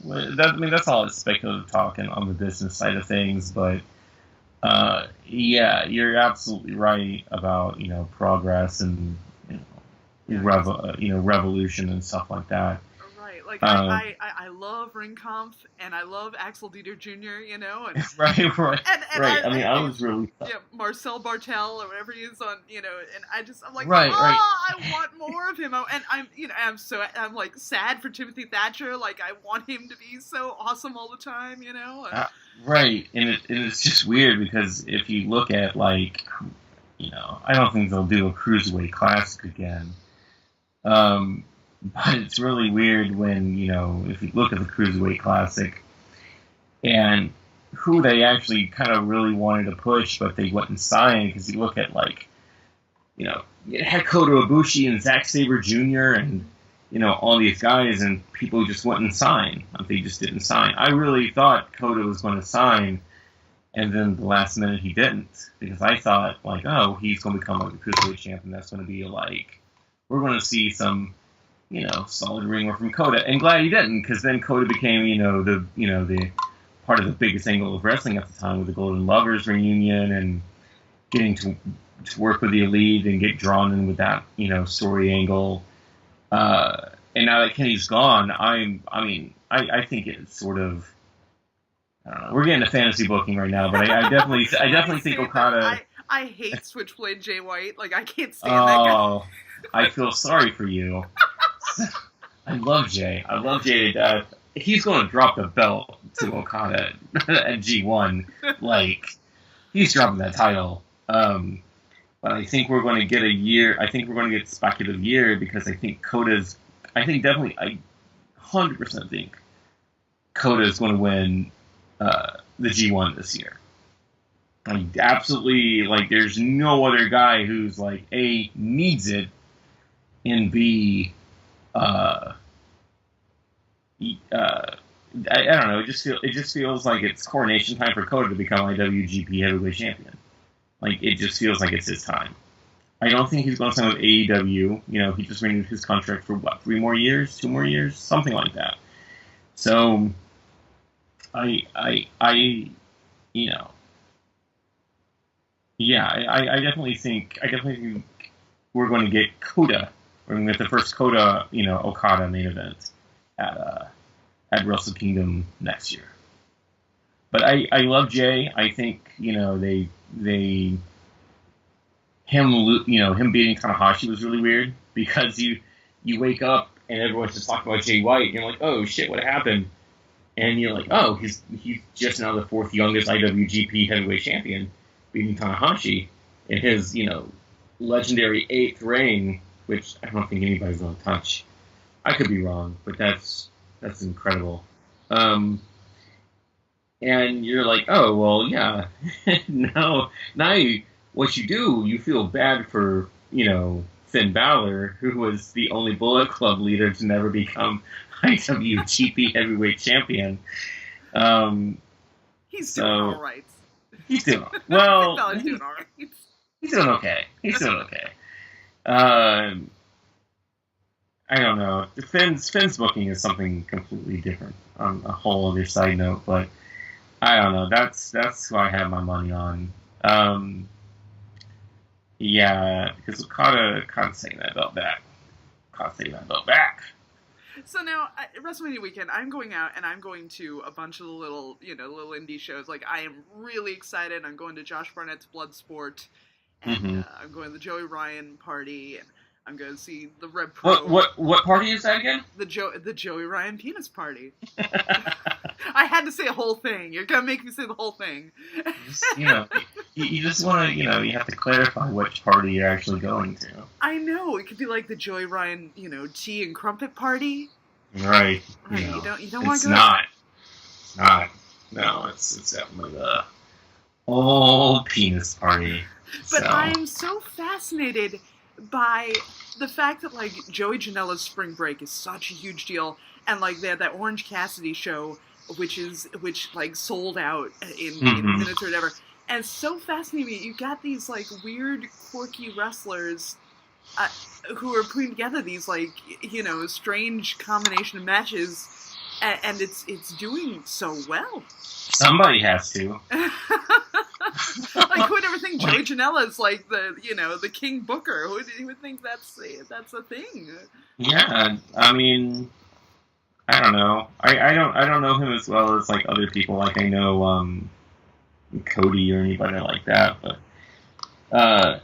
That's all it's speculative talk on the business side of things, but yeah, you're absolutely right about, you know, Progress and, you know, Revolution and stuff like that. Right, like I love Ringkampf and I love Axel Dieter Jr., you know, and right. And I was really Marcel Bartel or whatever he is on, you know, and I'm like, right. I want more of him, and I'm like sad for Timothy Thatcher, like I want him to be so awesome all the time, you know. Right, and it's just weird because if you look at, like, you know, I don't think they'll do a Cruiserweight Classic again. But it's really weird when, you know, if you look at the Cruiserweight Classic and who they actually kind of really wanted to push, but they wouldn't sign, because you look at, like, you know, you had Kota Ibushi and Zack Sabre Jr. and, you know, all these guys, and people just wouldn't sign. Like, they just didn't sign. I really thought Kota was going to sign And then the last minute he didn't, because I thought, like, oh, he's going to become like a cruiserweight champion. That's going to be like, we're going to see some, solid ring work from Kota. And glad he didn't, because then Kota became, the part of the biggest angle of wrestling at the time with the Golden Lovers reunion and getting to work with the Elite and get drawn in with that, story angle. And now that Kenny's gone, I think it's sort of, I don't know. We're getting to fantasy booking right now, but I definitely think Okada. I hate Switchblade Jay White. Like, I can't stand that guy. Oh, I feel sorry for you. I love Jay. I love Jay to death. He's going to drop the belt to Okada at G1. Like, he's dropping that title. But I think we're going to get a year. I think we're going to get a speculative year because I think Kota's. I 100% think Kota is going to win the G1 this year. Absolutely, there's no other guy who's A, needs it, and B, I don't know. It just feels like it's coronation time for Kota to become IWGP Heavyweight Champion. It just feels like it's his time. I don't think he's going to sign with AEW. He just renewed his contract for 3 more years, 2 more years, something like that. So, I definitely think we're going to get Kota. We're going to get the first Kota, Okada main event at Wrestle Kingdom next year. But I love Jay. I think him beating Tanahashi was really weird because you wake up and everyone's just talking about Jay White and you're like, oh shit, what happened? And you're like, oh, he's just now the 4th youngest IWGP Heavyweight Champion, beating Tanahashi in his legendary 8th reign, which I don't think anybody's going to touch. I could be wrong, but that's incredible. And you're like, oh well, yeah. now what you do, you feel bad for, Finn Balor, who was the only Bullet Club leader to never become IWGP Heavyweight Champion. He's doing all right. He's doing well. Finn Balor's doing all right. He's doing okay. I don't know. Finn's booking is something completely different on a whole other side note, but I don't know. That's who I have my money on. Yeah, because Okada taking that belt back. So now, WrestleMania weekend, I'm going out and I'm going to a bunch of the little indie shows. I am really excited. I'm going to Josh Barnett's Bloodsport, and I'm going to the Joey Ryan party, and I'm going to see the Red Pro. What party is that again? The Joey Ryan penis party. I had to say a whole thing. You're going to make me say the whole thing. You just want to, you have to clarify which party you're actually going to. I know. It could be like the Joey Ryan, tea and crumpet party. Right. You don't want to go. It's not. No, it's definitely the old penis party. But I'm so fascinated by the fact that Joey Janela's Spring Break is such a huge deal, and they had that Orange Cassidy show, which sold out in minutes or whatever. And it's so fascinating. You got these weird, quirky wrestlers who are putting together these strange combination of matches, and it's doing so well. Somebody has to. Who would ever think Joey Janela is the King Booker? Who would think that's a thing? Yeah, I mean, I don't know. I don't know him as well as other people. I know Cody or anybody like that, but I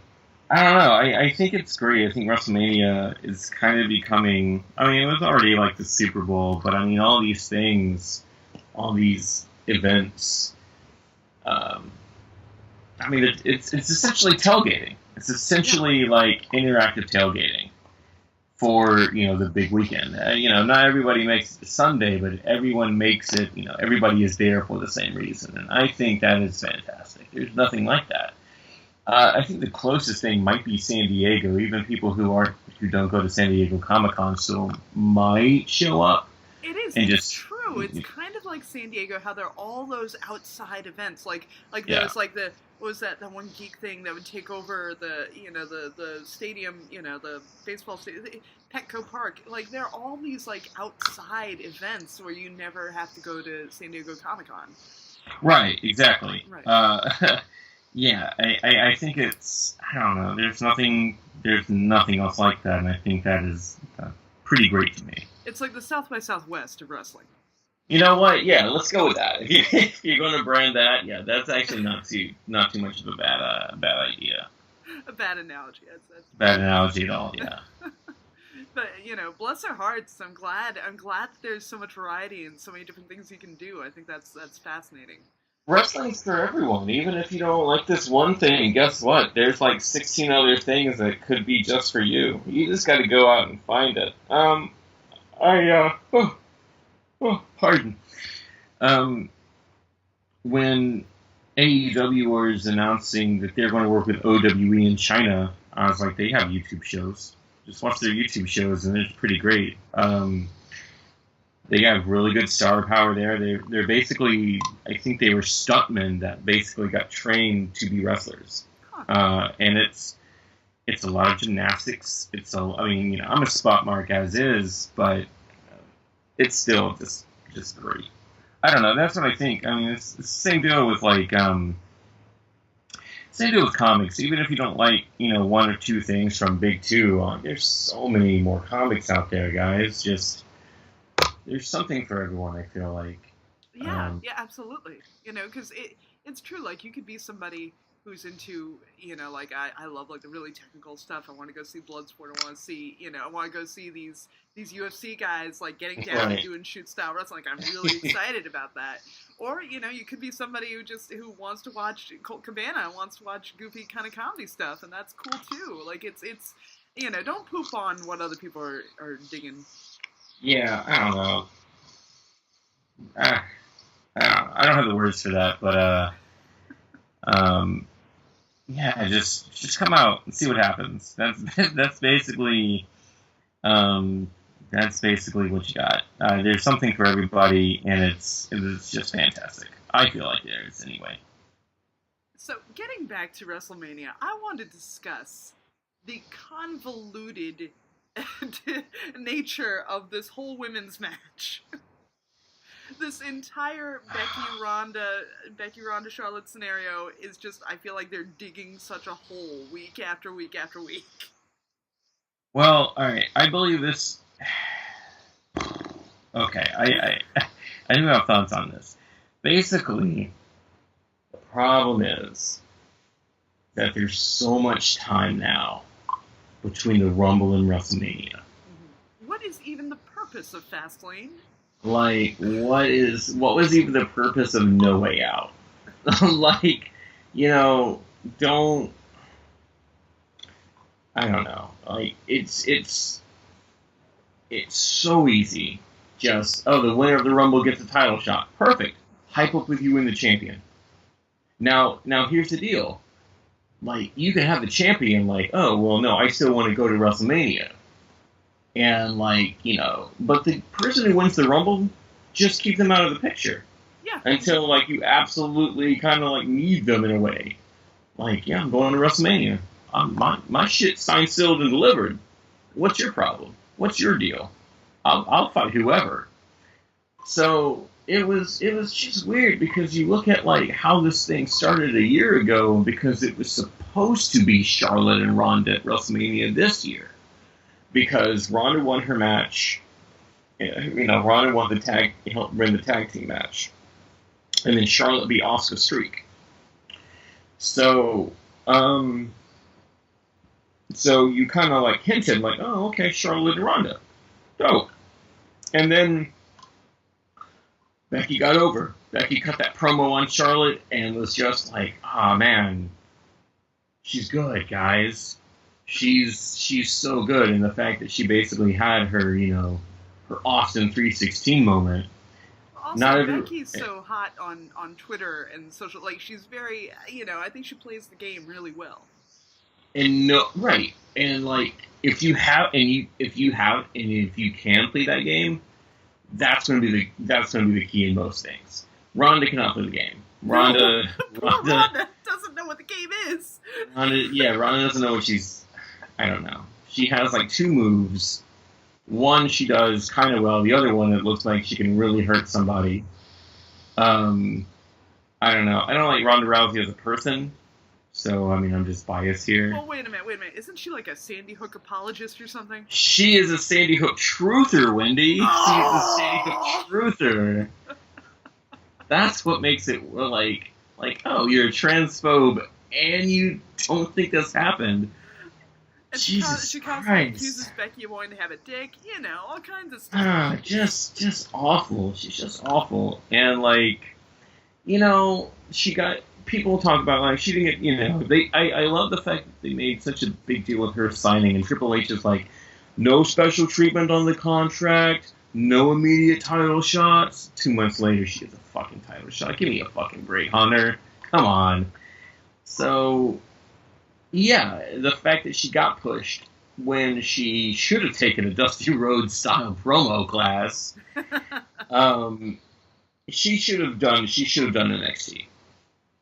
don't know. I think it's great. I think WrestleMania is kind of becoming. I mean, it was already the Super Bowl, but I mean, all these things, all these events. I mean, it's essentially tailgating. It's essentially interactive tailgating for the big weekend. Not everybody makes it to Sunday, but everyone makes it. Everybody is there for the same reason, and I think that is fantastic. There's nothing like that. I think the closest thing might be San Diego. Even people who don't go to San Diego Comic-Con still might show up. It is. And it's true. It's kind of like San Diego, how there are all those outside events, like Yeah. there's like the, what was that one geek thing that would take over the, the stadium, the baseball stadium, Petco Park. Like, there are all these like outside events where you never have to go to San Diego Comic-Con. Right, exactly. Right. Yeah, I think it's, I don't know, there's nothing else like that, and I think that is pretty great to me. It's like the South by Southwest of wrestling. You know what? Yeah, let's go with that. If you're going to brand that, yeah, that's actually not too much of a bad idea. A bad analogy. That's bad analogy at all. Yeah. But bless their hearts. I'm glad that there's so much variety and so many different things you can do. I think that's fascinating. Wrestling's for everyone. Even if you don't like this one thing, guess what? There's like 16 other things that could be just for you. You just got to go out and find it. Pardon. When AEW was announcing that they're going to work with OWE in China, I was like, they have YouTube shows. Just watch their YouTube shows, and it's pretty great. They have really good star power there. They're basically, I think they were stuntmen that basically got trained to be wrestlers. And it's a lot of gymnastics. I'm a spot mark as is, but it's still just great. I don't know. That's what I think. I mean, it's the same deal with same deal with comics. Even if you don't like, one or two things from Big Two, there's so many more comics out there, guys. Just there's something for everyone, I feel like. Yeah, absolutely. Because it's true. Like, you could be somebody who's into, like, I love, like, the really technical stuff. I want to go see Bloodsport. I want to see, I want to go see these UFC guys, like, getting down and doing shoot-style wrestling. Like, I'm really excited about that. Or, you could be somebody who wants to watch Colt Cabana, wants to watch goofy kind of comedy stuff, and that's cool, too. Like, it's don't poop on what other people are digging. Yeah, I don't know. I don't have the words for that, but yeah, just come out and see what happens. That's basically what you got. There's something for everybody, and it's just fantastic. I feel like there is anyway. So, getting back to WrestleMania, I want to discuss the convoluted nature of this whole women's match. This entire Becky Ronda Charlotte scenario is just, I feel like they're digging such a hole week after week after week. Well, all right, I believe this. Okay, I do have thoughts on this. Basically, the problem is that there's so much time now between the Rumble and WrestleMania. What is even the purpose of Fastlane? Like, what was even the purpose of No Way Out? Like, I don't know. Like, it's so easy. Just, the winner of the Rumble gets a title shot. Perfect. Hype up with you win the champion. Now here's the deal. Like, you can have the champion, like, oh, well, no, I still want to go to WrestleMania. And, like, but the person who wins the Rumble, just keep them out of the picture. Yeah. Until, like, you absolutely kind of, like, need them in a way. Like, yeah, I'm going to WrestleMania. My shit's signed, sealed, and delivered. What's your problem? What's your deal? I'll fight whoever. So it was just weird because you look at like how this thing started a year ago because it was supposed to be Charlotte and Ronda at WrestleMania this year because Ronda won her match. Ronda won helped win the tag team match, and then Charlotte beat Asuka streak. So you kind of like hinted like, oh, okay, Charlotte and Ronda, dope. And then Becky got over. Becky cut that promo on Charlotte and was just like, man, she's good, guys. She's so good. And the fact that she basically had her, her Austin 316 moment. Also, Becky's so hot on Twitter and social, like she's very, I think she plays the game really well. And right. And like if you can play that game, that's going to be the key in most things. Ronda cannot play the game. Ronda doesn't know what the game is. Ronda doesn't know what she's. I don't know. She has like two moves. One she does kind of well. The other one it looks like she can really hurt somebody. I don't know. I don't like Ronda Rousey as a person. So, I mean, I'm just biased here. Well, wait a minute. Isn't she like a Sandy Hook apologist or something? She is a Sandy Hook truther, Wendi. Oh! She's a Sandy Hook truther. That's what makes it like, oh, you're a transphobe and you don't think this happened. And Jesus she Christ. accuses Becky of wanting to have a dick, all kinds of stuff. Just awful. She's just awful. And, she got... People talk about, she didn't get, I love the fact that they made such a big deal with her signing, and Triple H is like, no special treatment on the contract, no immediate title shots. 2 months later, she gets a fucking title shot. Give me a fucking break, Hunter. Come on. So, yeah, the fact that she got pushed when she should have taken a Dusty Rhodes style promo class, she should have done NXT.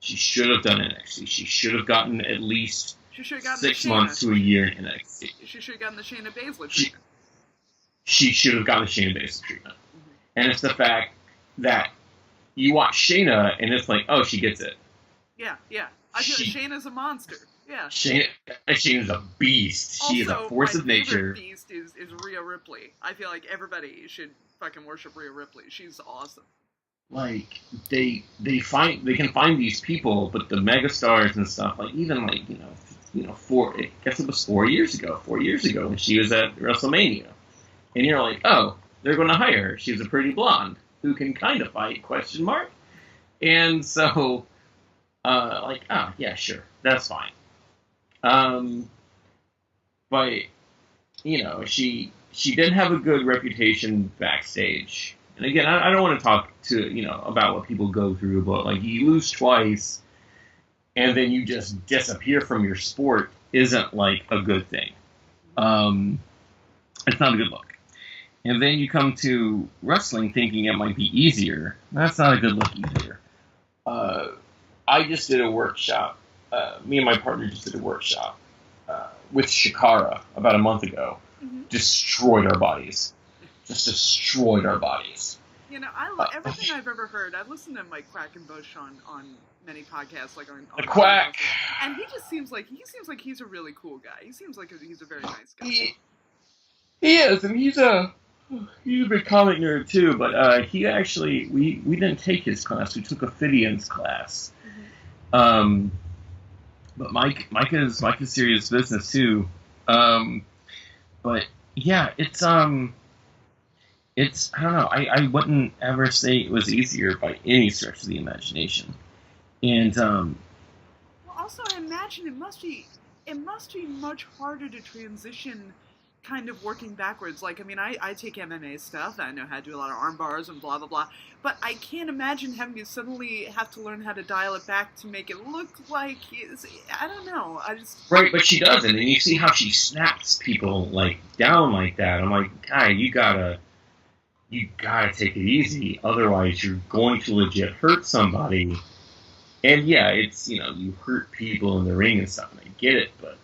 She should have done NXT. She should have gotten at least 6 months to a year in NXT. She should have gotten the Shayna Baszler treatment. She should have gotten the Shayna Baszler treatment. Mm-hmm. And it's the fact that you watch Shayna and it's like, oh, she gets it. Yeah. I feel Shayna's a monster. Yeah. Shayna's a beast. She is a force of nature. My favorite beast is Rhea Ripley. I feel like everybody should fucking worship Rhea Ripley. She's awesome. Like they can find these people, but the megastars and stuff, even I guess it was 4 years ago when she was at WrestleMania, and you're like, oh, they're going to hire her. She's a pretty blonde who can kind of fight ? And so, oh yeah, sure, that's fine. But she did have a good reputation backstage. And again, I don't want to talk about what people go through, but you lose twice and then you just disappear from your sport isn't a good thing. It's not a good look. And then you come to wrestling thinking it might be easier. That's not a good look either. I just did a workshop. Me and my partner just did a workshop with Shikara about a month ago. Mm-hmm. Destroyed our bodies. Just destroyed our bodies. I love everything I've ever heard. I've listened to Mike Quackenbush on many podcasts, on the Quack, and he just seems like he's a really cool guy. He seems like he's a very nice guy. He is, and he's a big comic nerd too. But he actually we didn't take his class. We took a Fidian's class. Mm-hmm. But Mike is serious business too. But yeah, it's I don't know. I wouldn't ever say it was easier by any stretch of the imagination. And well, also I imagine it must be much harder to transition, kind of working backwards. I take MMA stuff. I know how to do a lot of arm bars and blah blah blah. But I can't imagine having to suddenly have to learn how to dial it back to make it look like I don't know. Right, but she doesn't, and you see how she snaps people down like that. I'm like, guy, you gotta take it easy, otherwise you're going to legit hurt somebody. And yeah, it's, you hurt people in the ring and stuff, and I get it, but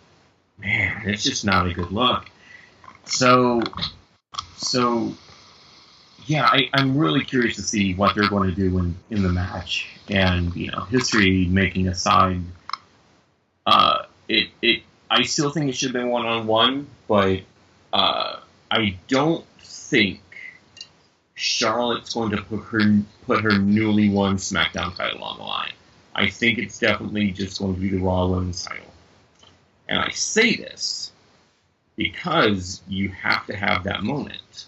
man, it's just not a good look. So yeah, I'm really curious to see what they're going to do in the match. And, history making aside, I still think it should have been one-on-one, but I don't think Charlotte's going to put her newly won SmackDown title on the line. I think it's definitely just going to be the Raw Women's title. And I say this because you have to have that moment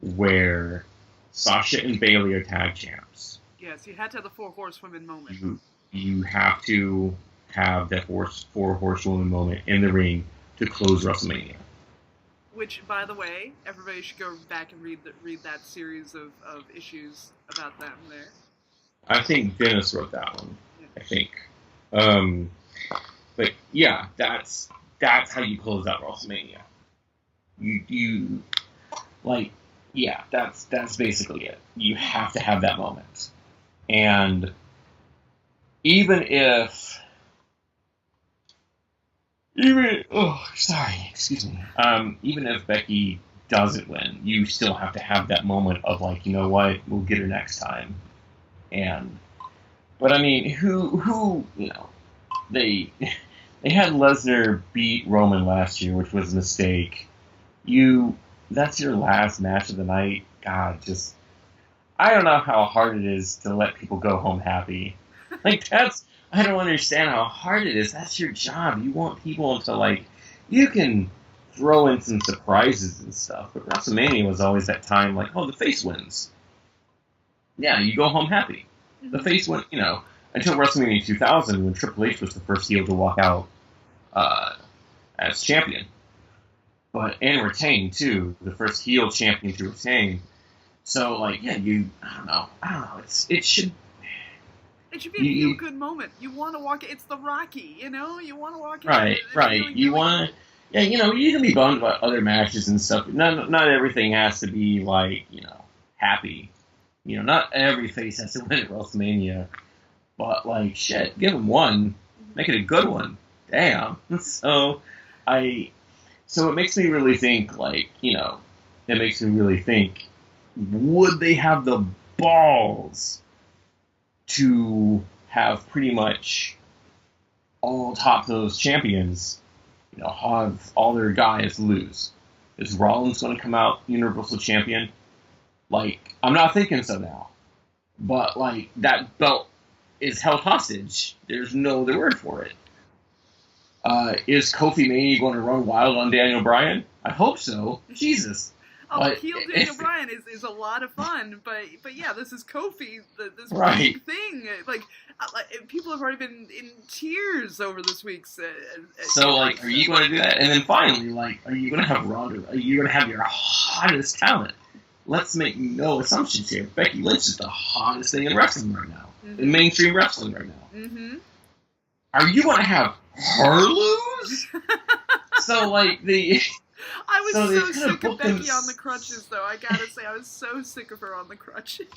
where Sasha and Bayley are tag champs. Yes, you had to have the 4 horsewomen moment. You have to have that 4 horsewomen moment in the ring to close WrestleMania. Which, by the way, everybody should go back and read that series of issues about them there. I think Dennis wrote that one. Yeah. I think. But yeah, that's how you close out WrestleMania. You Yeah, that's basically it. You have to have that moment. And even if excuse me. Even if Becky doesn't win, you still have to have that moment of like, you know what, we'll get her next time. But I mean, who they had Lesnar beat Roman last year, which was a mistake. That's your last match of the night. God, I don't know how hard it is to let people go home happy. I don't understand how hard it is. That's your job. You want people to you can throw in some surprises and stuff, but WrestleMania was always that time like, oh, the face wins. Yeah, you go home happy. The face went, until WrestleMania 2000 when Triple H was the first heel to walk out as champion. And retain, too. The first heel champion to retain. So, I don't know. It should be a feel-good moment. You want to walk... It's the Rocky, You want to walk... Right. You want to... Yeah, you can be bummed about other matches and stuff. Not everything has to be, happy. Not every face has to win at WrestleMania. But, shit, give them one. Make it a good one. Damn. So it makes me really think, would they have the balls to have pretty much all top-nose champions, have all their guys lose? Is Rollins going to come out Universal Champion? I'm not thinking so now. But, that belt is held hostage. There's no other word for it. Is Kofi Mania going to run wild on Daniel Bryan? I hope so. Jesus. Heel Daniel Bryan is a lot of fun, but yeah, this is Kofi, this right. big thing. People have already been in tears over this week's. Are you going to do that? And then finally, are you going to have Ronda? Are you going to have your hottest talent? Let's make no assumptions here. Becky Lynch is the hottest thing in wrestling right now, in mainstream wrestling right now. Mm-hmm. Are you going to have her lose? I was so sick of Becky on the crutches, though. I gotta say, I was so sick of her on the crutches.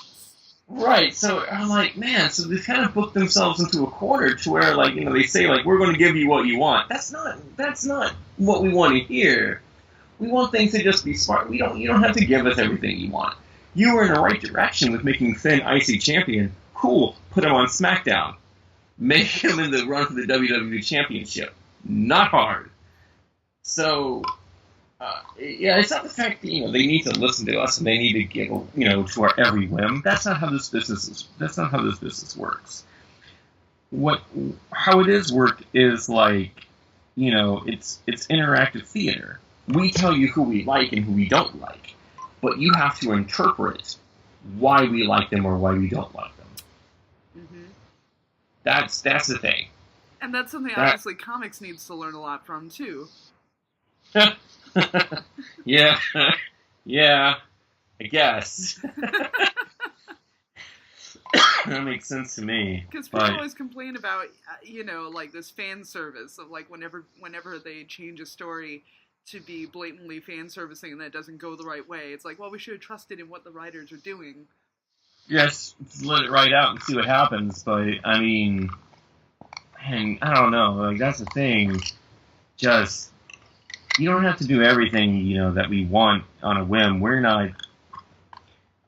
Right, so I'm like, man, so they kind of booked themselves into a corner to where, they say, we're going to give you what you want. That's not what we want to hear. We want things to just be smart. You don't have to give us everything you want. You were in the right direction with making Finn IC champion. Cool, put him on SmackDown. Make him in the run for the WWE Championship. Not hard. So, it's not the fact that, they need to listen to us and they need to give, to our every whim. That's not how this business works. How it is worked is it's interactive theater. We tell you who we like and who we don't like, but you have to interpret why we like them or why we don't like them. Mm-hmm. That's the thing. And that's something, obviously, comics needs to learn a lot from, too. Yeah, I guess. That makes sense to me. Because people always complain about, this fan service of, whenever they change a story to be blatantly fan servicing and that doesn't go the right way. It's we should have trusted in what the writers are doing. Yes, let it write out and see what happens, but, I mean, I don't know, that's the thing, you don't have to do everything, that we want on a whim. We're not,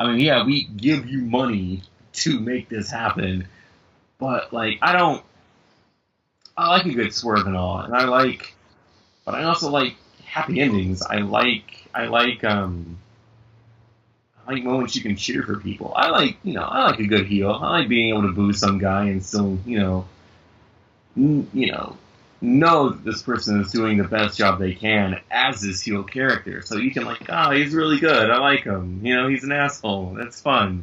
we give you money to make this happen, but, I like a good swerve and all, and but I also like happy endings. I like moments you can cheer for people. I like a good heel. I like being able to boo some guy and still, know that this person is doing the best job they can as this heel character. So you can he's really good. I like him. He's an asshole. That's fun.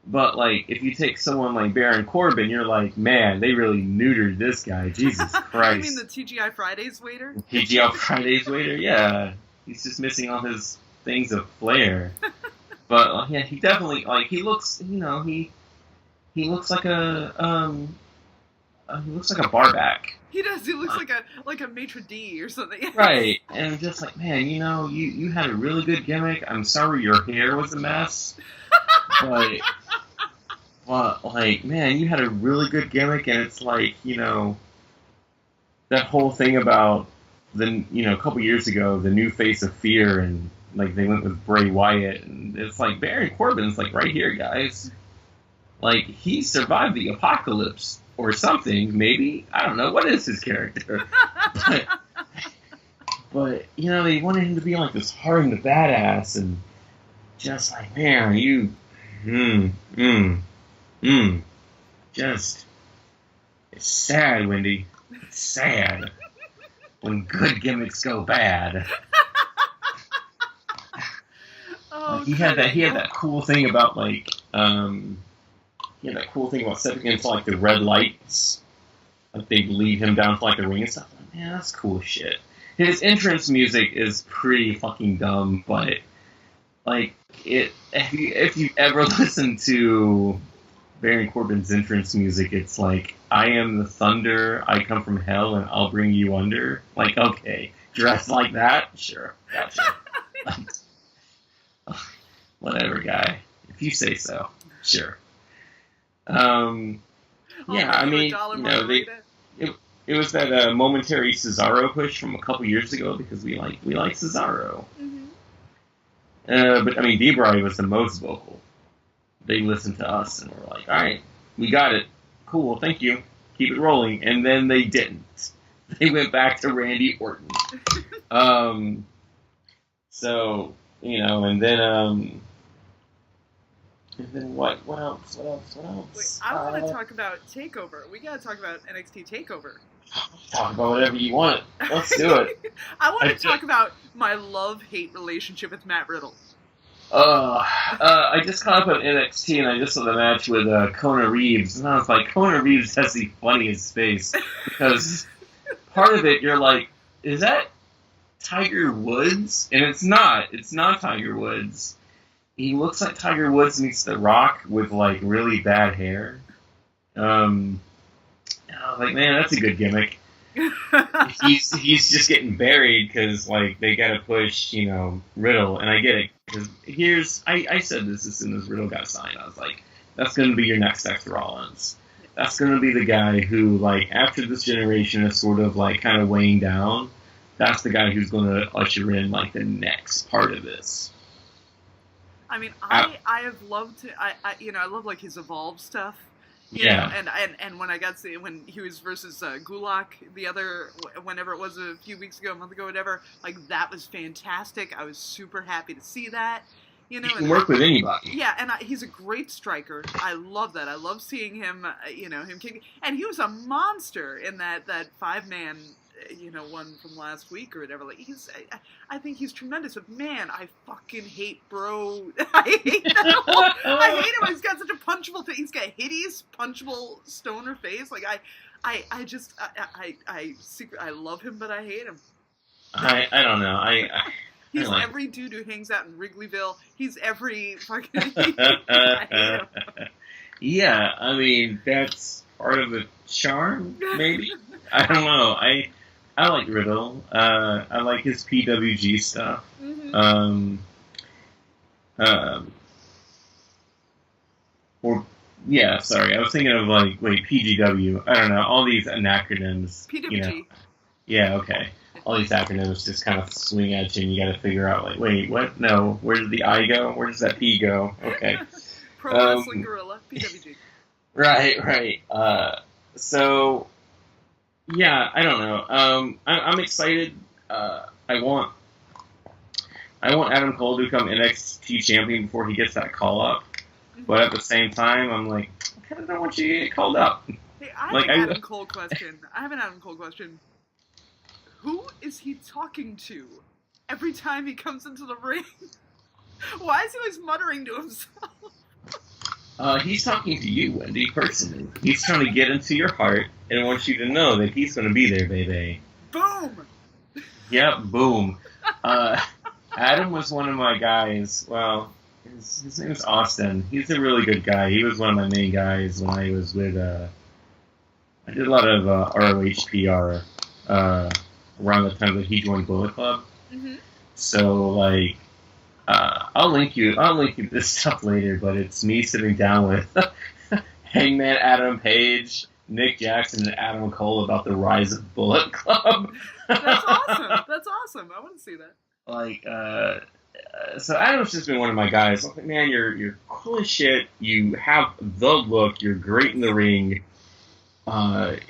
But if you take someone like Baron Corbin, you're like, man, they really neutered this guy. Jesus Christ. You mean the TGI Fridays waiter? TGI Fridays waiter, yeah. He's just missing all his things of flair. But he definitely he looks he looks like a he looks like a barback. He does. He looks like a maitre d' or something. Right, and just like, man, you had a really good gimmick. I'm sorry your hair was a mess, but like, man, you had a really good gimmick, and it's like, that whole thing about a couple years ago, the new face of fear, and like they went with Bray Wyatt, and it's like Baron Corbin's like right here, guys. Like, he survived the apocalypse or something, maybe. I don't know. What is his character? But they wanted him to be like this hardened badass, and just like, man, just, it's sad, Wendi. It's sad when good gimmicks go bad. He had that cool thing about stepping into like the red lights. Like they'd lead him down to like the ring and stuff. Like, man, that's cool shit. His entrance music is pretty fucking dumb, but like if you ever listen to Baron Corbin's entrance music, it's like, I am the thunder, I come from hell, and I'll bring you under. Like, okay, dressed like that? Sure, gotcha. Whatever, guy. If you say so, sure. Yeah, I mean, it was that momentary Cesaro push from a couple years ago because we like Cesaro. Mm-hmm. But I mean, D-Bry was the most vocal. They listened to us and were like, all right, we got it. Cool, thank you. Keep it rolling. And then they didn't. They went back to Randy Orton. So, and then what else? Wait, I want to talk about TakeOver. We got to talk about NXT TakeOver. Talk about whatever you want. Let's do it. I want to talk about my love-hate relationship with Matt Riddle. I just caught up on NXT, and I just saw the match with Kona Reeves, and I was like, Kona Reeves has the funniest face, because part of it, you're like, is that Tiger Woods? And it's not Tiger Woods. He looks like Tiger Woods meets The Rock with, like, really bad hair. I was like, man, that's a good gimmick. He's just getting buried because, like, they gotta push, Riddle, and I get it. Because I said this as soon as Riddle got signed. I was like, that's gonna be your next Seth Rollins. That's gonna be the guy who, like, after this generation is sort of, like, kind of weighing down, that's the guy who's gonna usher in, like, the next part of this. I mean, I have loved I love, like, his Evolve stuff. You know, and when I got to when he was versus Gulak whenever it was a few weeks ago, a month ago, whatever, like, that was fantastic. I was super happy to see that. He can work with anybody. Yeah, and he's a great striker. I love that. I love seeing him, him kicking. And he was a monster in that 5-man, one from last week or whatever. Like, I think he's tremendous. But man, I fucking hate Bro. I hate that. I hate him. He's got such a punchable face. He's got a hideous punchable stoner face. Like, I love him, but I hate him. I don't know. He's every dude who hangs out in Wrigleyville. He's every fucking. I hate him. Yeah, I mean, that's part of the charm, maybe. I don't know. I like Riddle. I like his PWG stuff. Mm-hmm. Sorry, I was thinking of PGW. I don't know, all these acronyms. PWG. Yeah, okay. All these acronyms just kind of swing at you, and you got to figure out, like, wait, what? No, where does the I go? Where does that P go? Okay. Pro Wrestling Gorilla, PWG. Right. So, yeah, I don't know. I'm excited. I want Adam Cole to become NXT champion before he gets that call up. But at the same time, I'm like, I kind of don't want you to get called up. Hey, I have an Adam Cole question. Who is he talking to every time he comes into the ring? Why is he always muttering to himself? He's talking to you, Wendi, personally. He's trying to get into your heart and wants you to know that he's going to be there, baby. Boom! Yep, boom. Adam was one of my guys. Well, his name is Austin. He's a really good guy. He was one of my main guys when I was with I did a lot of ROH PR around the time that he joined Bullet Club. Mm-hmm. So like, I'll link you this stuff later. But it's me sitting down with Hangman Adam Page, Nick Jackson, and Adam Cole about the rise of Bullet Club. That's awesome. That's awesome. I want to see that. Like, so Adam's just been one of my guys. I'm like, man, you're cool as shit. You have the look. You're great in the ring.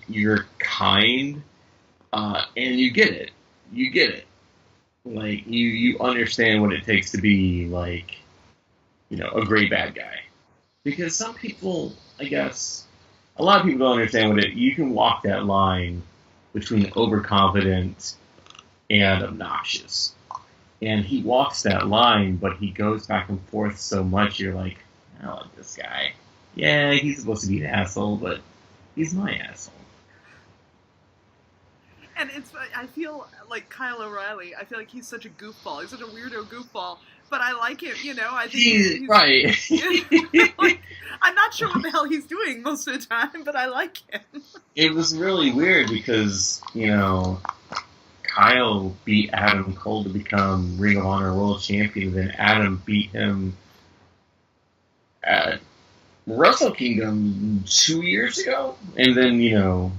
You're kind, and you get it. You get it. Like, you understand what it takes to be, like, you know, a great bad guy. Because some people, I guess, a lot of people don't understand what it. You can walk that line between overconfident and obnoxious. And he walks that line, but he goes back and forth so much, you're like, I like this guy. Yeah, he's supposed to be an asshole, but he's my asshole. And I feel like Kyle O'Reilly, I feel like he's such a goofball. He's such a weirdo goofball, but I like him, you know? I think he's right. like, I'm not sure what the hell he's doing most of the time, but I like him. It was really weird because, you know, Kyle beat Adam Cole to become Ring of Honor World Champion, then Adam beat him at Wrestle Kingdom 2 years ago, and then, you know,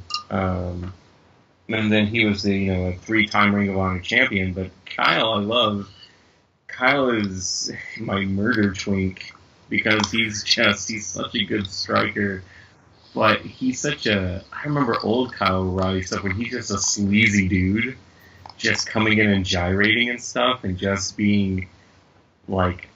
and then he was the, you know, a 3-time Ring of Honor champion. But Kyle, I love. Kyle is my murder twink because he's such a good striker. But he's such a. I remember old Kyle O'Reilly stuff when he's just a sleazy dude, just coming in and gyrating and stuff, and just being like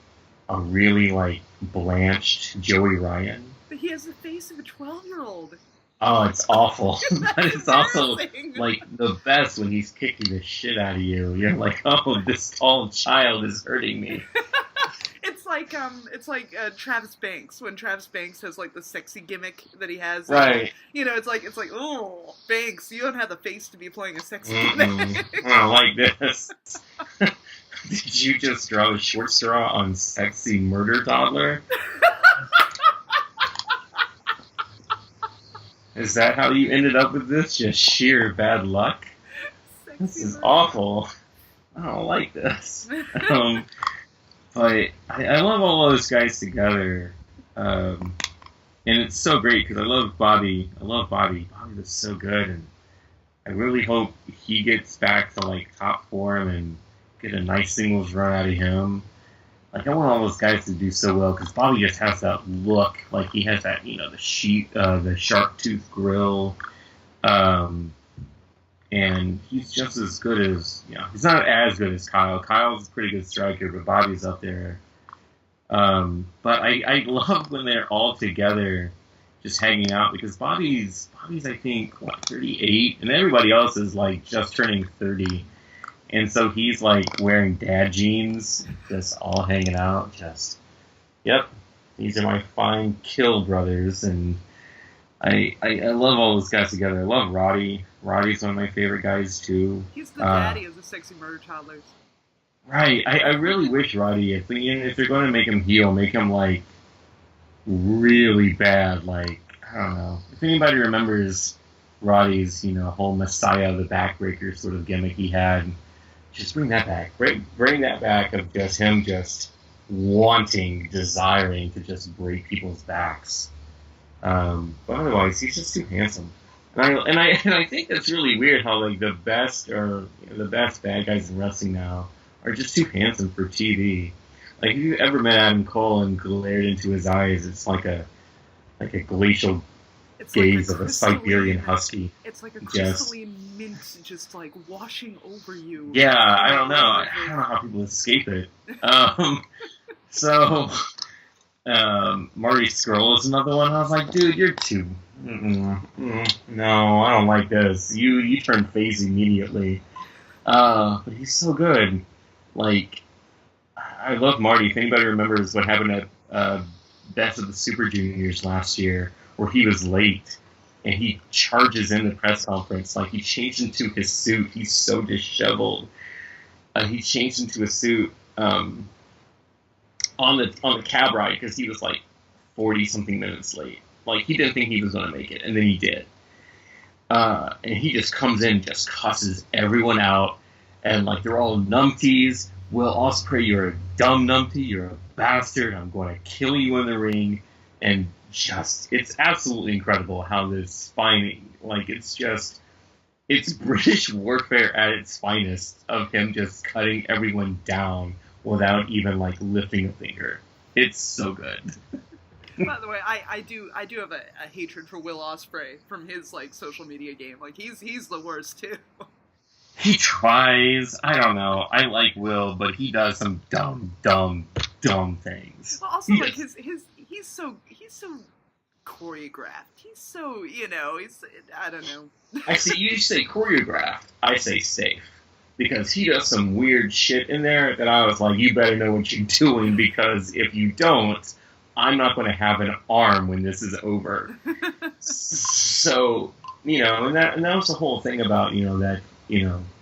a really like blanched Joey Ryan. But he has the face of a 12-year-old. Oh, it's awful. But it's also embarrassing. like the best when he's kicking the shit out of you. You're like, oh, this tall child is hurting me. It's like Travis Banks when Travis Banks has like the sexy gimmick that he has. Right. You know, it's like oh, Banks, you don't have the face to be playing a sexy gimmick. I don't like this. Did you just draw a short straw on sexy murder toddler? Is that how you ended up with this? Just sheer bad luck? Sexy This is murder. awful. I don't like this. But I love all those guys together. And it's so great because I love Bobby. Bobby was so good. And I really hope he gets back to like top form and get a nice singles run out of him. Like, I want all those guys to do so well because Bobby just has that look. Like, he has that, you know, the sharp tooth grill. And he's just as good as, you know, he's not as good as Kyle. Kyle's a pretty good striker, but Bobby's up there. But I love when they're all together just hanging out because Bobby's I think, 38? And everybody else is, like, just turning 30. And so he's like wearing dad jeans, just all hanging out. Just, yep, these are my fine kill brothers, and I love all those guys together. I love Roddy. Roddy's one of my favorite guys too. He's the daddy of the sexy murder toddlers. Right. I really wish Roddy, if they're going to make him heel, make him like really bad. Like, I don't know. If anybody remembers Roddy's, you know, whole Messiah the Backbreaker sort of gimmick he had. Just bring that back. Bring that back of just him just desiring to just break people's backs. But otherwise, he's just too handsome. And I think that's really weird how like the best bad guys in wrestling now are just too handsome for TV. Like if you ever met Adam Cole and glared into his eyes, it's like a glacial gaze of a Siberian husky. It's like a crystalline mint just like washing over you. Yeah, I don't know. I don't know how people escape it. So Marty Scurll is another one. I was like, dude, you're too. No, I don't like this. You turn face immediately. But he's so good. Like, I love Marty. If anybody remembers what happened at Best of the Super Juniors last year, where he was late and he charges in the press conference, like he changed into his suit. He's so disheveled. He changed into a suit on the cab ride because he was like 40 something minutes late. Like he didn't think he was going to make it, and then he did. And he just comes in, just cusses everyone out, and like they're all numpties. Will Ospreay, you're a dumb numpty, you're a bastard. I'm going to kill you in the ring, and just it's absolutely incredible how this fighting, like it's British warfare at its finest of him just cutting everyone down without even like lifting a finger. It's so good. By the way, I do have a hatred for Will Ospreay from his like social media game. Like he's the worst too. He tries. I don't know. I like Will, but he does some dumb things. Well, also like he's so choreographed. He's so I don't know. I see. You say choreographed. I say safe. Because he does some weird shit in there that I was like, you better know what you're doing, because if you don't, I'm not going to have an arm when this is over. So, and that was the whole thing about,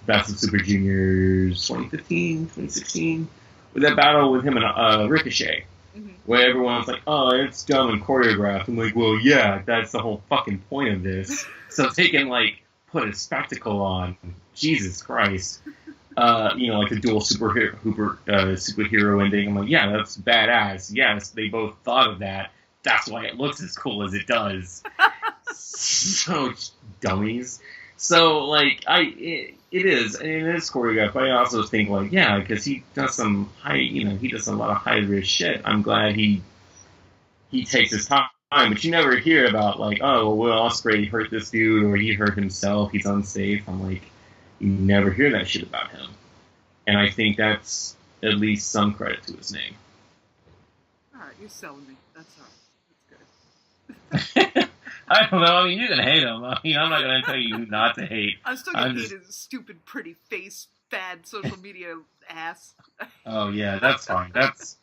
Best of Super Juniors 2015, 2016, with that battle with him and Ricochet, where everyone's like, oh, it's dumb and choreographed. I'm like, well, yeah, that's the whole fucking point of this. So they can, like, put a spectacle on. Jesus Christ. Like the dual superhero ending. I'm like, yeah, that's badass. Yes, they both thought of that. That's why it looks as cool as it does. So dummies. So like, it is choreographed. But I also think like, yeah, because he does some he does a lot of high risk shit. I'm glad he takes his time. But you never hear about like, oh, Will Ospreay hurt this dude or he hurt himself. He's unsafe. I'm like, you never hear that shit about him. And I think that's at least some credit to his name. Alright, you're selling me. That's alright. I don't know. I mean, you can hate him. I mean, I'm not going to tell you who not to hate. I'm still going to hate his stupid, pretty face, bad social media ass. Oh, yeah, that's fine. That's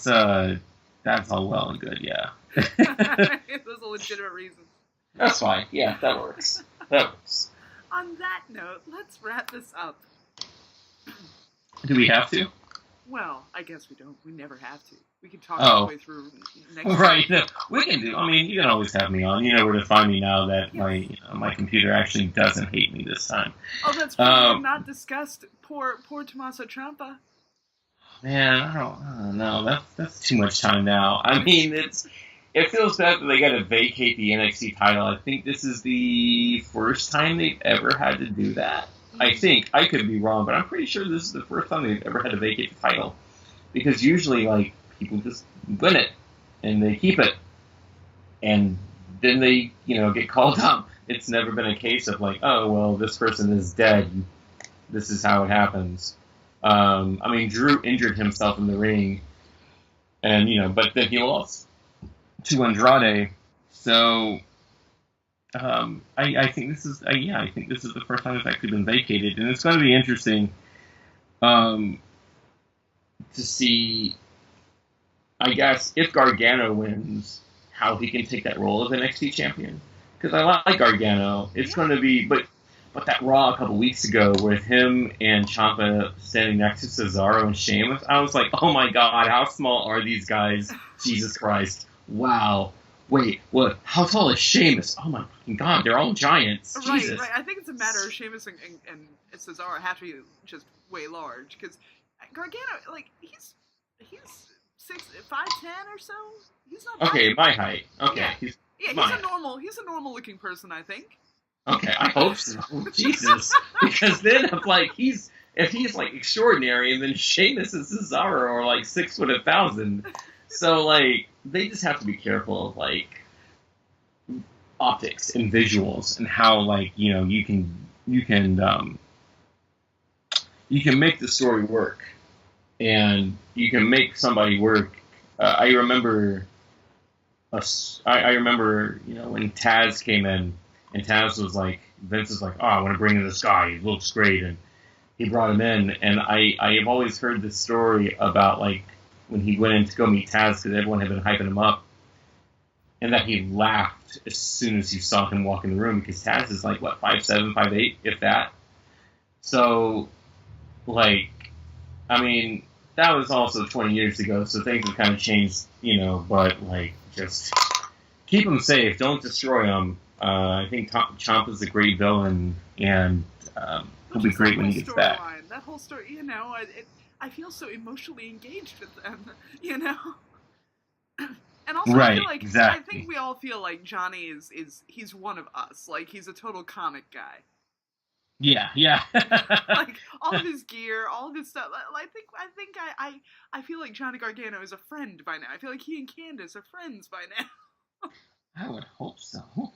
all well and good, yeah. Those are legitimate reasons. That's fine. Yeah, that works. On that note, let's wrap this up. Do we have to? Well, I guess we don't. We never have to. We can talk all the way through next right. No, we can do. I mean, you can always have me on. You know where to find me now that my computer actually doesn't hate me this time. Oh, that's right. We have not discussed poor Tommaso Ciampa. Man, I don't know. That's too much time now. I mean, it feels bad that they got to vacate the NXT title. I think this is the first time they've ever had to do that. I think. I could be wrong, but I'm pretty sure this is the first time they've ever had to vacate the title. Because usually, like, people just win it, and they keep it. And then they, get called up. It's never been a case of, like, oh, well, this person is dead. This is how it happens. I mean, Drew injured himself in the ring, and, but then he lost to Andrade. So, I think this is, I think this is the first time it's actually been vacated, and it's going to be interesting, to see, I guess, if Gargano wins, how he can take that role as NXT champion. Because I like Gargano. It's going to be, but that Raw a couple weeks ago with him and Ciampa standing next to Cesaro and Sheamus, I was like, oh my god, how small are these guys? Jesus Christ. Wow. Wait, what? How tall is Sheamus? Oh my fucking god, they're all giants. Jesus. Right. I think it's a matter of Sheamus and Cesaro have to be just way large. Because Gargano, like, he's 5'10" or so. He's not okay, my height. Okay. Yeah, he's a normal looking person, I think. Okay, I hope so. Jesus. Because then if he's like extraordinary, and then Sheamus and Cesaro are like 6'1,000. So like they just have to be careful of like optics and visuals and how like, you can make the story work. And you can make somebody work. I remember, when Taz came in, and Taz was like, Vince was like, oh, I want to bring in this guy. He looks great, and he brought him in. And I have always heard this story about like when he went in to go meet Taz because everyone had been hyping him up, and that he laughed as soon as he saw him walk in the room because Taz is like what 5'7", 5'8", if that. So, like, I mean. That was also 20 years ago, so things have kind of changed, but, like, just keep them safe. Don't destroy them. I think Ciampa's a great villain, and he'll be great when he gets back. That whole story, you know, I feel so emotionally engaged with them, And also, right, I feel like exactly. I think we all feel like Johnny is he's one of us. Like, he's a total comic guy. Yeah. Like, all of his gear, all of his stuff. I feel like Johnny Gargano is a friend by now. I feel like he and Candace are friends by now. I would hope so.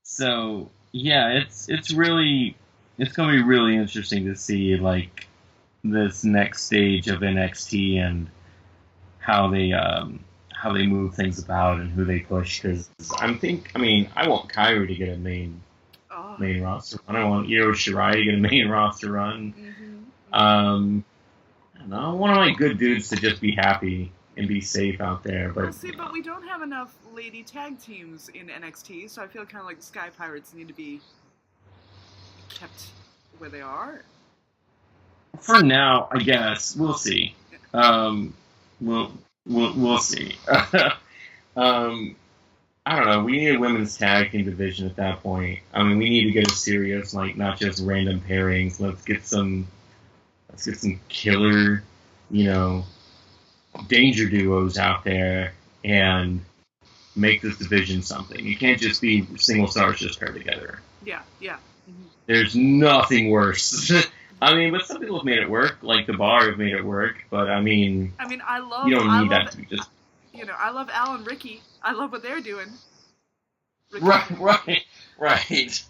So yeah, it's going to be really interesting to see like this next stage of NXT and how they move things about and who they push. Because I want Kyrie to get a main roster run. I want Io Shirai to get a main roster run. Mm-hmm. I don't know. I want my good dudes to just be happy and be safe out there. But but we don't have enough lady tag teams in NXT, so I feel kind of like the Sky Pirates need to be kept where they are. For now, I guess we'll see. We'll see. I don't know. We need a women's tag team division at that point. I mean, we need to get a serious, like, not just random pairings. Let's get some killer, danger duos out there and make this division something. You can't just be single stars just paired together. Yeah. Mm-hmm. There's nothing worse. But some people have made it work. Like the Bar have made it work. But I love. You don't need that to be just. I love Al and Ricky. I love what they're doing. Ricky. Right.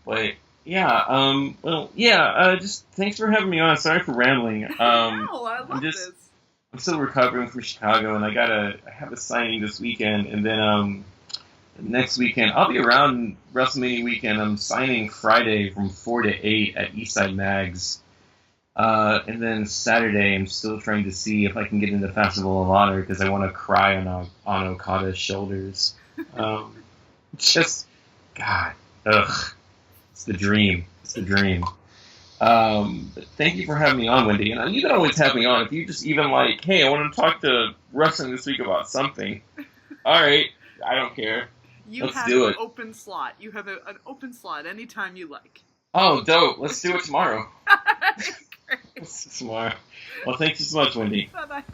But yeah. Just thanks for having me on. Sorry for rambling. No, I love this. I'm still recovering from Chicago, and I have a signing this weekend, and then next weekend I'll be around WrestleMania weekend. I'm signing Friday from 4 to 8 at Eastside Mags, and then Saturday I'm still trying to see if I can get into Festival of Honor because I want to cry on Okada's shoulders. Just God, it's the dream. But thank you for having me on, Wendi. And you can always have me on if you just even like, hey, I want to talk to wrestling this week about something. All right, I don't care. Let's do it. An open slot. You have an open slot anytime you like. Oh, dope. Let's do it tomorrow. Great. Tomorrow. Well, thank you so much, Wendi. Bye-bye.